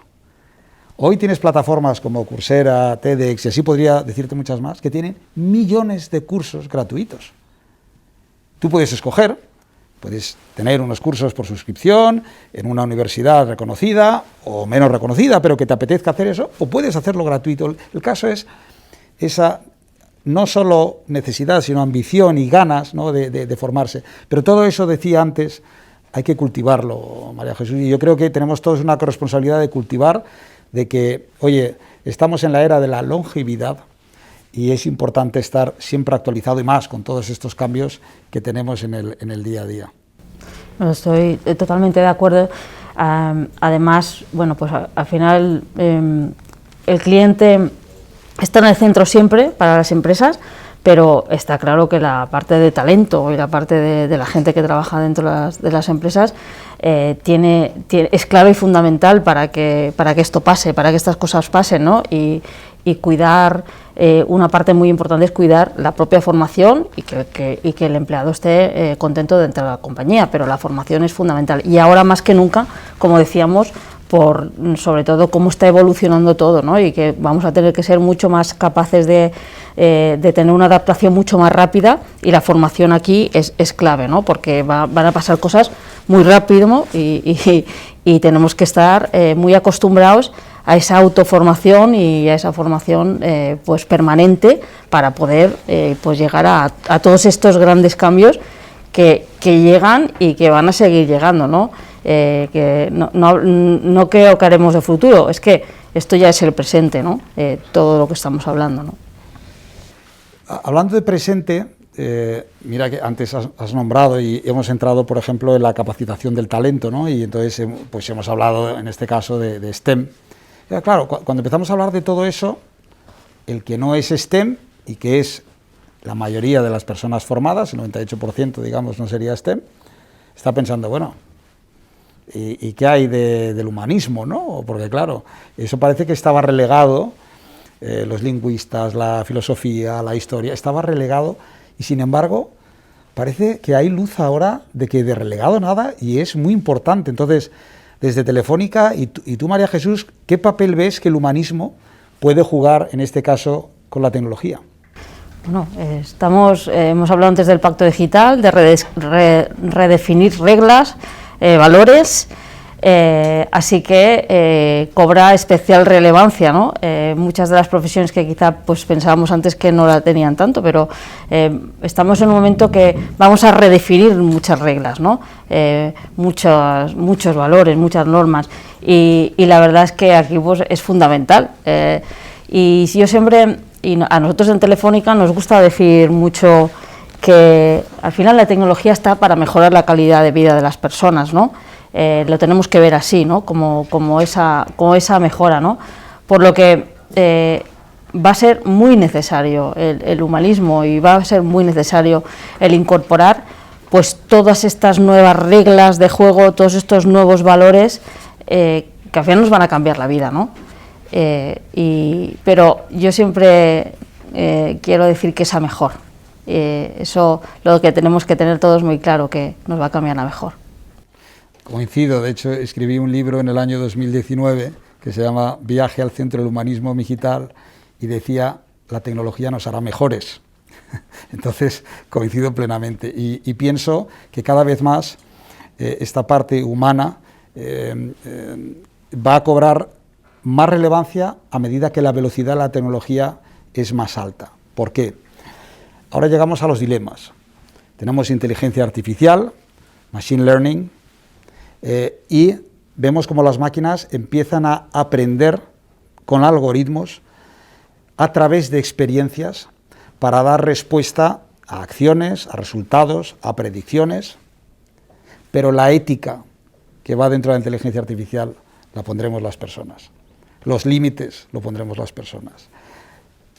Hoy tienes plataformas como Coursera, TEDx, y así podría decirte muchas más, que tienen millones de cursos gratuitos. Tú puedes escoger, puedes tener unos cursos por suscripción en una universidad reconocida o menos reconocida, pero que te apetezca hacer eso, o puedes hacerlo gratuito. El caso es esa no solo necesidad, sino ambición y ganas, ¿no?, de formarse. Pero todo eso, decía antes, hay que cultivarlo, María Jesús, y yo creo que tenemos todos una corresponsabilidad de cultivar, de que, oye, estamos en la era de la longevidad y es importante estar siempre actualizado, y más con todos estos cambios que tenemos en el día a día. Bueno, estoy totalmente de acuerdo. Además, bueno, pues al final el cliente está en el centro siempre para las empresas, pero está claro que la parte de talento y la parte de la gente que trabaja dentro de las empresas es clave y fundamental para que esto pase, para que estas cosas pasen, ¿no? Y cuidar, una parte muy importante es cuidar la propia formación y que el empleado esté contento dentro de la compañía, pero la formación es fundamental. Y ahora más que nunca, como decíamos, por sobre todo cómo está evolucionando todo, ¿no? Y que vamos a tener que ser mucho más capaces de tener una adaptación mucho más rápida, y la formación aquí es clave, ¿no? Porque van a pasar cosas muy rápido, ¿no? Y tenemos que estar muy acostumbrados a esa autoformación y a esa formación pues permanente para poder pues llegar a todos estos grandes cambios que llegan y que van a seguir llegando, ¿no? Que no creo que haremos de futuro, es que esto ya es el presente, ¿no? Todo lo que estamos hablando, ¿no? Hablando de presente, mira que antes has nombrado y hemos entrado, por ejemplo, en la capacitación del talento, ¿no? Y entonces pues hemos hablado en este caso de STEM. Ya, claro, cuando empezamos a hablar de todo eso, el que no es STEM, y que es la mayoría de las personas formadas, el 98% digamos no sería STEM, está pensando, bueno, ¿y qué hay del humanismo, no? Porque claro, eso parece que estaba relegado, los lingüistas, la filosofía, la historia, estaba relegado, y sin embargo parece que hay luz ahora de que de relegado nada, y es muy importante. Entonces, desde Telefónica, y tú, María Jesús, ¿qué papel ves que el humanismo puede jugar en este caso con la tecnología? Bueno, hemos hablado antes del pacto digital, de redefinir reglas, valores, así que cobra especial relevancia, ¿no? Muchas de las profesiones que quizá pues pensábamos antes que no la tenían tanto, pero estamos en un momento que vamos a redefinir muchas reglas, ¿no? Muchos valores, muchas normas, y la verdad es que aquí pues es fundamental. Y yo siempre, y a nosotros en Telefónica nos gusta decir mucho que al final la tecnología está para mejorar la calidad de vida de las personas, ¿no? Lo tenemos que ver así, ¿no? Como esa mejora, ¿no? Por lo que va a ser muy necesario el humanismo y va a ser muy necesario el incorporar pues todas estas nuevas reglas de juego, todos estos nuevos valores que al final nos van a cambiar la vida, ¿no? Pero yo siempre quiero decir que es a mejor. Eso lo que tenemos que tener todos muy claro, que nos va a cambiar a mejor. Coincido, de hecho escribí un libro en el año 2019 que se llama Viaje al centro del humanismo digital y decía, la tecnología nos hará mejores. Entonces coincido plenamente y pienso que cada vez más esta parte humana va a cobrar más relevancia a medida que la velocidad de la tecnología es más alta. ¿Por qué? Ahora llegamos a los dilemas. Tenemos inteligencia artificial, machine learning, y vemos cómo las máquinas empiezan a aprender con algoritmos a través de experiencias para dar respuesta a acciones, a resultados, a predicciones, pero la ética que va dentro de la inteligencia artificial la pondremos las personas. Los límites lo pondremos las personas.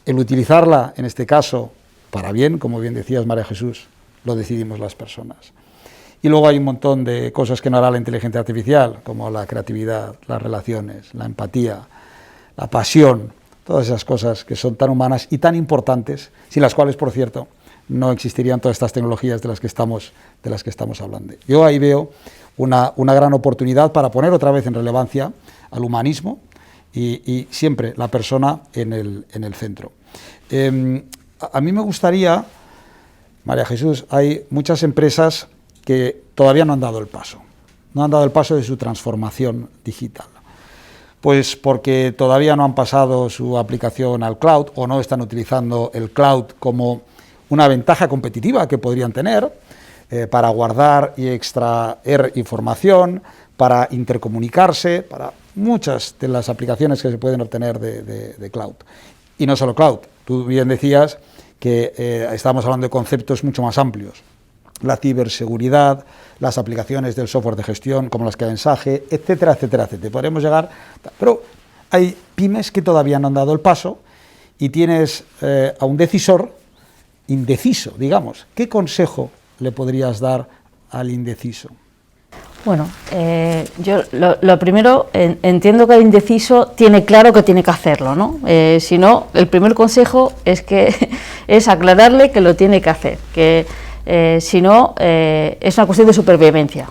El utilizarla, en este caso, para bien, como bien decías, María Jesús, lo decidimos las personas. Y luego hay un montón de cosas que no hará la inteligencia artificial, como la creatividad, las relaciones, la empatía, la pasión, todas esas cosas que son tan humanas y tan importantes, sin las cuales, por cierto, no existirían todas estas tecnologías de las que estamos hablando. Yo ahí veo una gran oportunidad para poner otra vez en relevancia al humanismo y siempre la persona en el centro. A mí me gustaría, María Jesús, hay muchas empresas que todavía no han dado el paso de su transformación digital. Pues porque todavía no han pasado su aplicación al cloud o no están utilizando el cloud como una ventaja competitiva que podrían tener para guardar y extraer información, para intercomunicarse, para muchas de las aplicaciones que se pueden obtener de cloud. Y no solo cloud, tú bien decías que estamos hablando de conceptos mucho más amplios. La ciberseguridad, las aplicaciones del software de gestión, como las que hay en SAGE, etcétera, etcétera, etcétera. Podremos llegar, pero hay pymes que todavía no han dado el paso y tienes a un decisor indeciso, digamos. ¿Qué consejo le podrías dar al indeciso? Bueno, yo lo primero, entiendo que el indeciso tiene claro que tiene que hacerlo, ¿no? Si no, el primer consejo es aclararle que lo tiene que hacer, que si no, es una cuestión de supervivencia,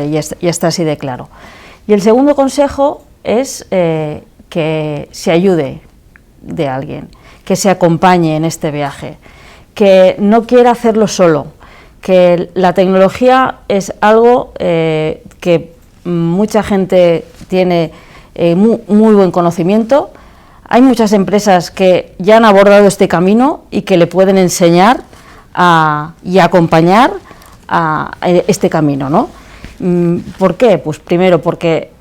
y está así de claro. Y el segundo consejo es que se ayude de alguien, que se acompañe en este viaje, que no quiera hacerlo solo, que la tecnología es algo que mucha gente tiene muy buen conocimiento. Hay muchas empresas que ya han abordado este camino y que le pueden enseñar y acompañar a este camino, ¿no? ¿Por qué? Pues primero porque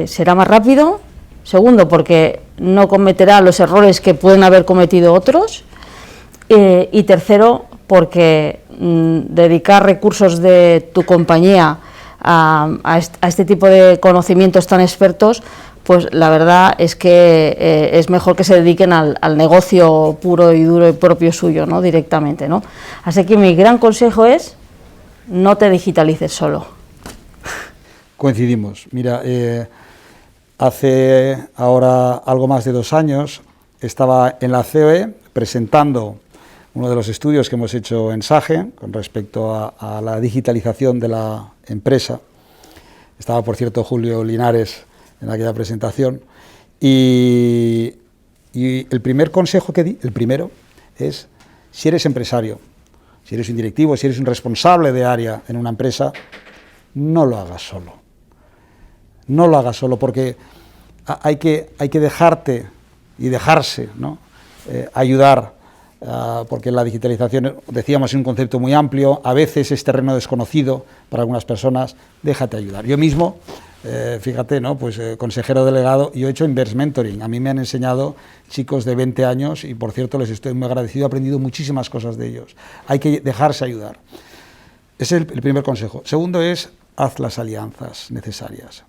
será más rápido, segundo porque no cometerá los errores que pueden haber cometido otros, y tercero porque dedicar recursos de tu compañía a este tipo de conocimientos tan expertos, pues la verdad es que es mejor que se dediquen al negocio puro y duro y propio suyo, ¿no? Directamente, ¿no? Así que mi gran consejo es: no te digitalices solo. Coincidimos. Mira, hace ahora algo más de 2 años estaba en la COE presentando uno de los estudios que hemos hecho en SAGE con respecto a la digitalización de la empresa. Estaba, por cierto, Julio Linares en aquella presentación, y el primer consejo que di, el primero, es: si eres empresario, si eres un directivo, si eres un responsable de área en una empresa, no lo hagas solo. No lo hagas solo, porque hay que dejarte y dejarse, ¿no? Ayudar porque la digitalización, decíamos, es un concepto muy amplio, a veces es terreno desconocido para algunas personas, déjate ayudar. Yo mismo, fíjate, ¿no? Pues consejero delegado, yo he hecho inverse mentoring, a mí me han enseñado chicos de 20 años y por cierto les estoy muy agradecido, he aprendido muchísimas cosas de ellos, hay que dejarse ayudar. Ese es el primer consejo. Segundo es, haz las alianzas necesarias.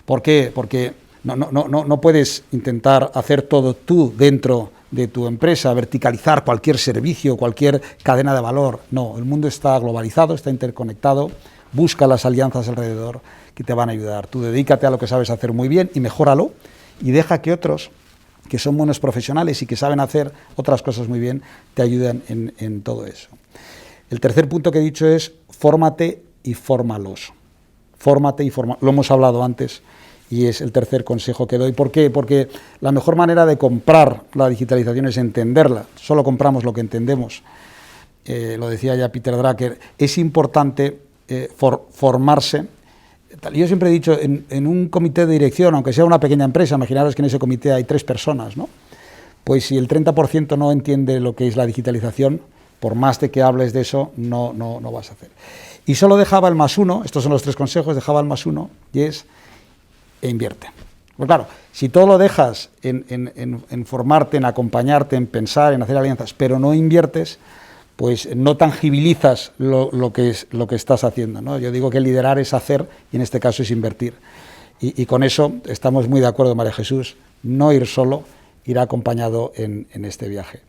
¿Por qué? Porque no puedes intentar hacer todo tú dentro de tu empresa, verticalizar cualquier servicio, cualquier cadena de valor. No, el mundo está globalizado, está interconectado, busca las alianzas alrededor que te van a ayudar. Tú dedícate a lo que sabes hacer muy bien y mejóralo y deja que otros, que son buenos profesionales y que saben hacer otras cosas muy bien, te ayuden en todo eso. El tercer punto que he dicho es, fórmate y fórmalos. Fórmate y fórmalos. Lo hemos hablado antes y es el tercer consejo que doy. ¿Por qué? Porque la mejor manera de comprar la digitalización es entenderla. Solo compramos lo que entendemos. Lo decía ya Peter Drucker. Es importante formarse. Yo siempre he dicho, en un comité de dirección, aunque sea una pequeña empresa, imaginaros que en ese comité hay 3 personas, ¿no? Pues si el 30% no entiende lo que es la digitalización, por más de que hables de eso, no vas a hacer. Y solo dejaba el +1, estos son los 3 consejos, dejaba el +1, y es, invierte. Pues claro, si todo lo dejas en formarte, en acompañarte, en pensar, en hacer alianzas, pero no inviertes, pues no tangibilizas lo que estás haciendo, ¿no? Yo digo que liderar es hacer, y en este caso es invertir. Y con eso estamos muy de acuerdo, María Jesús, no ir solo, ir acompañado en este viaje.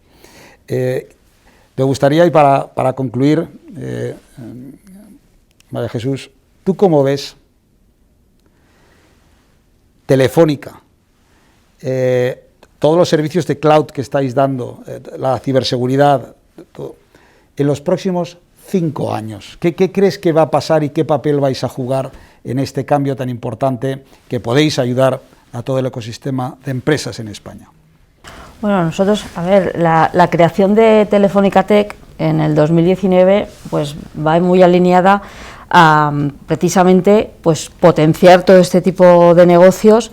Me gustaría, y para concluir, María Jesús, ¿tú cómo ves Telefónica, todos los servicios de cloud que estáis dando, la ciberseguridad, todo, en los próximos 5 años? ¿Qué crees que va a pasar y qué papel vais a jugar en este cambio tan importante que podéis ayudar a todo el ecosistema de empresas en España? Bueno, nosotros, a ver, la creación de Telefónica Tech en el 2019 pues va muy alineada a precisamente pues potenciar todo este tipo de negocios,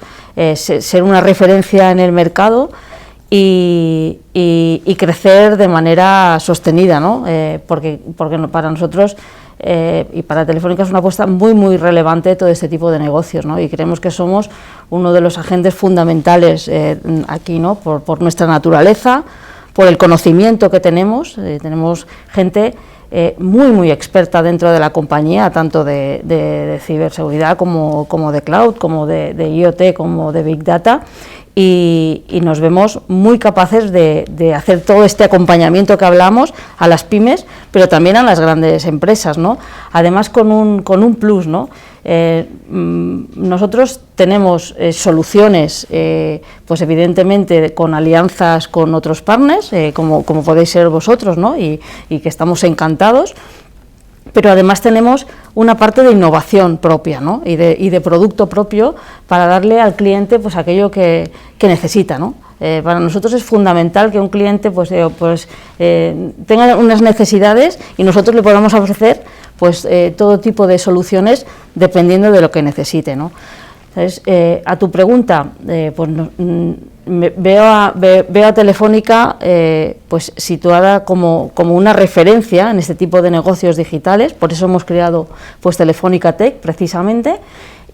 ser una referencia en el mercado y crecer de manera sostenida, ¿no? Porque para nosotros y para Telefónica es una apuesta muy relevante todo este tipo de negocios, ¿no? Y creemos que somos uno de los agentes fundamentales aquí, ¿no? Por nuestra naturaleza, por el conocimiento que tenemos gente muy experta dentro de la compañía, tanto de ciberseguridad como de cloud, como de IoT, como de Big Data, y nos vemos muy capaces de hacer todo este acompañamiento que hablamos a las pymes, pero también a las grandes empresas, ¿no? Además con un plus, ¿no? Nosotros tenemos soluciones, pues evidentemente con alianzas con otros partners, como podéis ser vosotros, ¿no? Y que estamos encantados, pero además tenemos una parte de innovación propia, ¿no? y de producto propio para darle al cliente pues aquello que necesita, ¿no? Para nosotros es fundamental que un cliente tenga unas necesidades y nosotros le podamos ofrecer pues todo tipo de soluciones dependiendo de lo que necesite, ¿no? Entonces, a tu pregunta, pues veo a Telefónica pues situada como una referencia en este tipo de negocios digitales, por eso hemos creado pues Telefónica Tech precisamente.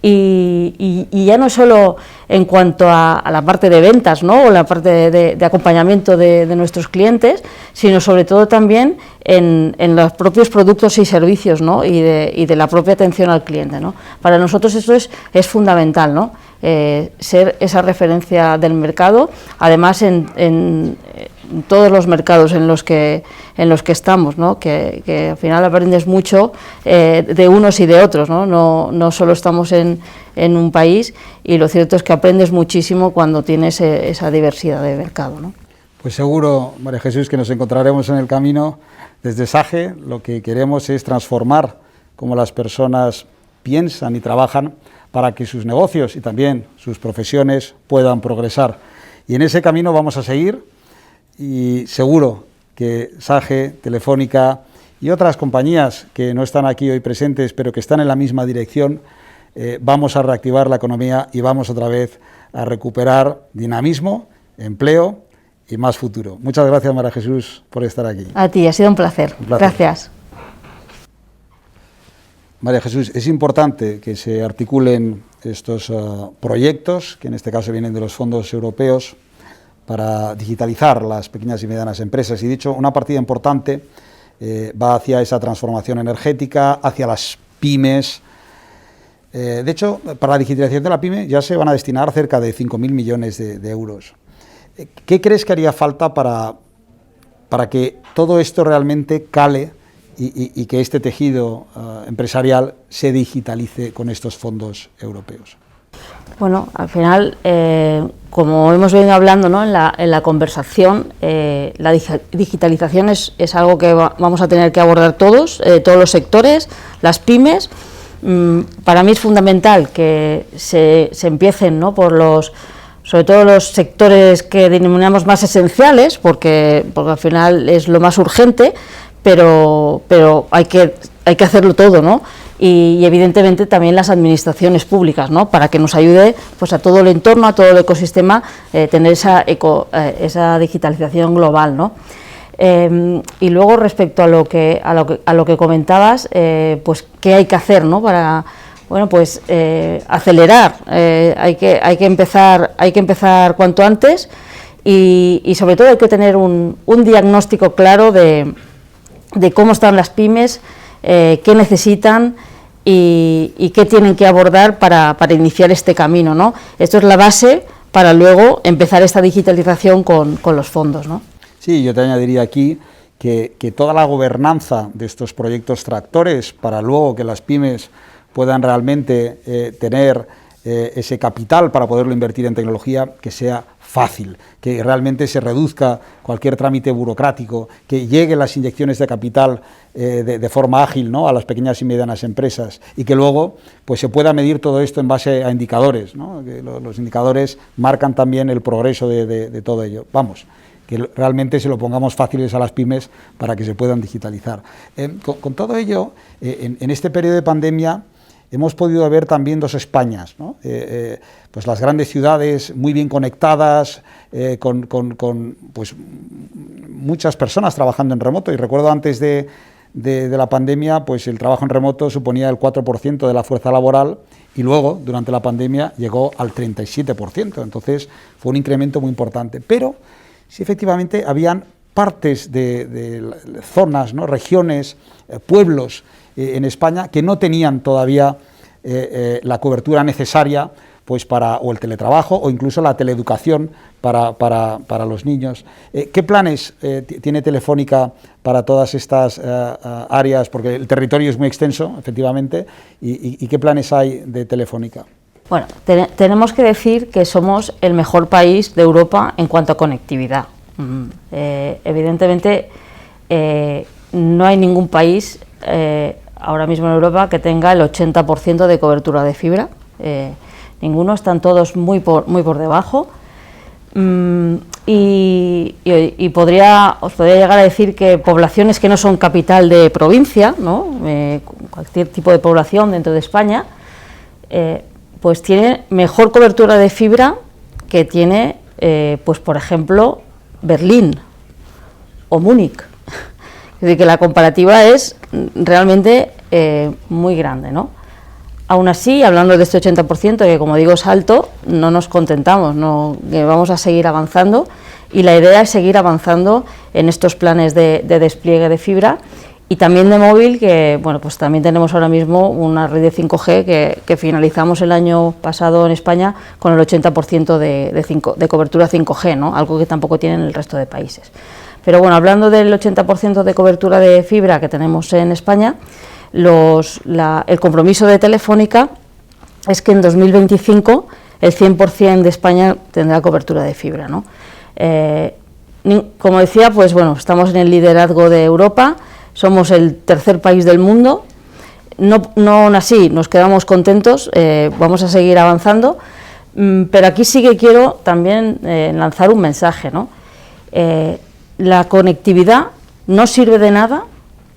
Y ya no solo en cuanto a la parte de ventas, ¿no? O la parte de acompañamiento de nuestros clientes, sino sobre todo también en los propios productos y servicios, ¿no? y de la propia atención al cliente, ¿no? Para nosotros eso es fundamental, ¿no? Ser esa referencia del mercado, además en todos los mercados en los que estamos, ¿no? Que al final aprendes mucho de unos y de otros, ¿no? No solo estamos en un país, y lo cierto es que aprendes muchísimo cuando tienes esa diversidad de mercado, ¿no? Pues seguro, María Jesús, que nos encontraremos en el camino. Desde SAGE lo que queremos es transformar cómo las personas piensan y trabajan para que sus negocios y también sus profesiones puedan progresar. Y en ese camino vamos a seguir, y seguro que SAGE, Telefónica y otras compañías que no están aquí hoy presentes, pero que están en la misma dirección, vamos a reactivar la economía y vamos otra vez a recuperar dinamismo, empleo y más futuro. Muchas gracias, María Jesús, por estar aquí. A ti, ha sido un placer. Gracias. María Jesús, es importante que se articulen estos proyectos, que en este caso vienen de los fondos europeos, para digitalizar las pequeñas y medianas empresas. Y de hecho, una partida importante va hacia esa transformación energética, hacia las pymes. De hecho, para la digitalización de la pyme ya se van a destinar cerca de 5.000 millones de euros. ¿Qué crees que haría falta para que todo esto realmente cale y que este tejido empresarial se digitalice con estos fondos europeos? Bueno, al final, como hemos venido hablando, ¿no?, en la conversación, la digitalización es algo que vamos a tener que abordar todos los sectores, las pymes. Para mí es fundamental que se empiecen, ¿no?, sobre todo los sectores que denominamos más esenciales, porque al final es lo más urgente, pero hay que hacerlo todo, ¿no? Y evidentemente también las administraciones públicas, ¿no?, para que nos ayude pues a todo el entorno, a todo el ecosistema, tener esa digitalización global, ¿no? Y luego respecto a lo que comentabas, pues qué hay que hacer, ¿no?, para acelerar. Hay que empezar cuanto antes y sobre todo hay que tener un diagnóstico claro de cómo están las pymes, qué necesitan y qué tienen que abordar para iniciar este camino, ¿no? Esto es la base para luego empezar esta digitalización con los fondos, ¿no? Sí, yo te añadiría aquí que toda la gobernanza de estos proyectos tractores, para luego que las pymes puedan realmente tener ese capital para poderlo invertir en tecnología, que sea fácil, que realmente se reduzca cualquier trámite burocrático, que lleguen las inyecciones de capital de forma ágil, ¿no?, a las pequeñas y medianas empresas, y que luego pues se pueda medir todo esto en base a indicadores, ¿no?, que los indicadores marcan también el progreso de todo ello. Vamos, que realmente se lo pongamos fáciles a las pymes para que se puedan digitalizar. Con todo ello, en este periodo de pandemia hemos podido ver también dos Españas, ¿no? Pues las grandes ciudades muy bien conectadas, con pues muchas personas trabajando en remoto, y recuerdo antes de la pandemia, pues el trabajo en remoto suponía el 4% de la fuerza laboral, y luego, durante la pandemia, llegó al 37%, entonces fue un incremento muy importante. Pero sí, efectivamente, habían partes de zonas, ¿no?, regiones, pueblos en España que no tenían todavía la cobertura necesaria pues o el teletrabajo o incluso la teleeducación para los niños. ¿Qué planes tiene Telefónica para todas estas áreas? Porque el territorio es muy extenso, efectivamente, ¿y qué planes hay de Telefónica? Bueno, tenemos que decir que somos el mejor país de Europa en cuanto a conectividad. Evidentemente, no hay ningún país ahora mismo en Europa que tenga el 80% de cobertura de fibra. Ninguno, están todos muy por debajo. Y os podría llegar a decir que poblaciones que no son capital de provincia, ¿no?, cualquier tipo de población dentro de España, pues tiene mejor cobertura de fibra que tiene, pues por ejemplo, Berlín o Múnich. Es decir, que la comparativa es realmente muy grande, ¿no? Aún así, hablando de este 80%, que como digo es alto, no nos contentamos, que vamos a seguir avanzando, y la idea es seguir avanzando en estos planes de despliegue de fibra y también de móvil, que bueno, pues también tenemos ahora mismo una red de 5G que finalizamos el año pasado en España con el 80% de cobertura 5G, ¿no?, algo que tampoco tienen el resto de países. Pero bueno, hablando del 80% de cobertura de fibra que tenemos en España, el compromiso de Telefónica es que en 2025 el 100% de España tendrá cobertura de fibra, ¿no? Como decía, pues bueno, estamos en el liderazgo de Europa, somos el tercer país del mundo, no aún así nos quedamos contentos, vamos a seguir avanzando, pero aquí sí que quiero también lanzar un mensaje, ¿no? La conectividad no sirve de nada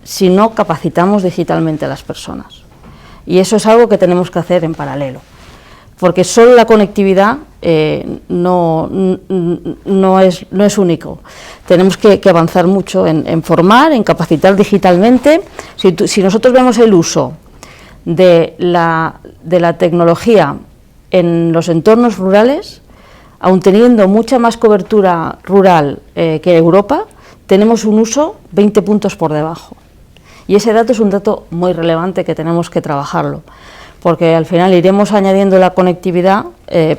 si no capacitamos digitalmente a las personas, y eso es algo que tenemos que hacer en paralelo, porque solo la conectividad no es único. Tenemos que avanzar mucho en formar, en capacitar digitalmente. Si nosotros vemos el uso de la tecnología en los entornos rurales, aun teniendo mucha más cobertura rural que Europa, tenemos un uso 20 puntos por debajo. Y ese dato es un dato muy relevante que tenemos que trabajarlo, porque al final iremos añadiendo la conectividad,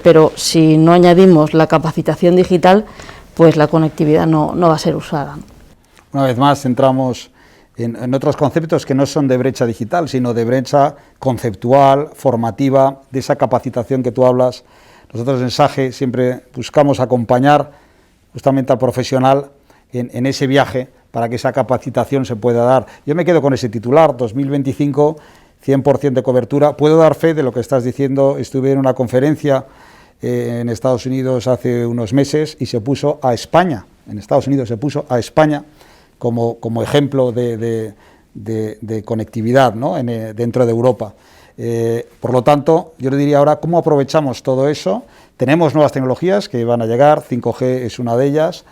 pero si no añadimos la capacitación digital, pues la conectividad no va a ser usada. Una vez más entramos en otros conceptos que no son de brecha digital, sino de brecha conceptual, formativa, de esa capacitación que tú hablas. Nosotros en SAGE siempre buscamos acompañar justamente al profesional en ese viaje para que esa capacitación se pueda dar. Yo me quedo con ese titular, 2025, 100% de cobertura. Puedo dar fe de lo que estás diciendo. Estuve en una conferencia en Estados Unidos hace unos meses y se puso a España, en Estados Unidos se puso a España como ejemplo de conectividad, ¿no? Dentro de Europa. Por lo tanto, yo le diría ahora, ¿cómo aprovechamos todo eso? Tenemos nuevas tecnologías que van a llegar, 5G es una de ellas,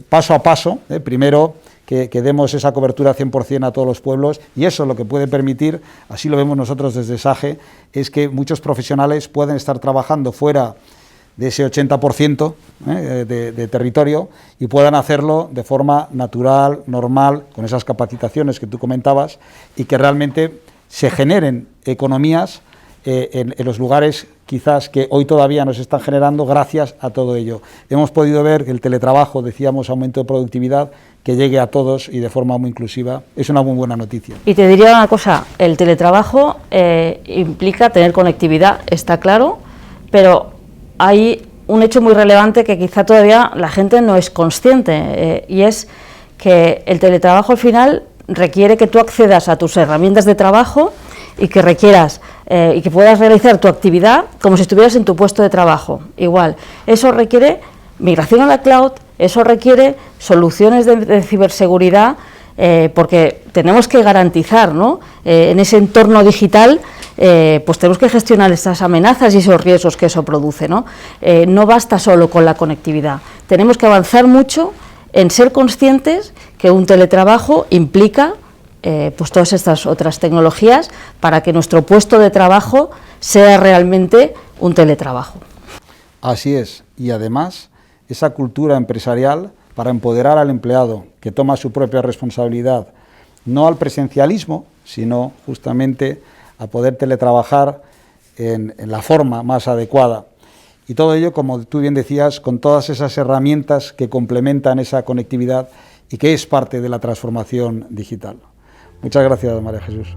paso a paso, primero que demos esa cobertura 100% a todos los pueblos, y eso lo que puede permitir, así lo vemos nosotros desde SAGE, es que muchos profesionales pueden estar trabajando fuera de ese 80% de territorio y puedan hacerlo de forma natural, normal, con esas capacitaciones que tú comentabas, y que realmente se generen economías en los lugares quizás que hoy todavía nos están generando gracias a todo ello. Hemos podido ver que el teletrabajo, decíamos, aumento de productividad, que llegue a todos y de forma muy inclusiva, es una muy buena noticia. Y te diría una cosa, el teletrabajo implica tener conectividad, está claro, pero hay un hecho muy relevante que quizá todavía la gente no es consciente, y es que el teletrabajo al final requiere que tú accedas a tus herramientas de trabajo y que requieras y que puedas realizar tu actividad como si estuvieras en tu puesto de trabajo. Igual, eso requiere migración a la cloud, eso requiere soluciones de ciberseguridad, porque tenemos que garantizar, ¿no? En ese entorno digital, pues tenemos que gestionar estas amenazas y esos riesgos que eso produce, ¿no? No basta solo con la conectividad, tenemos que avanzar mucho en ser conscientes que un teletrabajo implica pues todas estas otras tecnologías para que nuestro puesto de trabajo sea realmente un teletrabajo. Así es, y además esa cultura empresarial para empoderar al empleado que toma su propia responsabilidad, no al presencialismo, sino justamente a poder teletrabajar en la forma más adecuada. Y todo ello, como tú bien decías, con todas esas herramientas que complementan esa conectividad y que es parte de la transformación digital. Muchas gracias, María Jesús.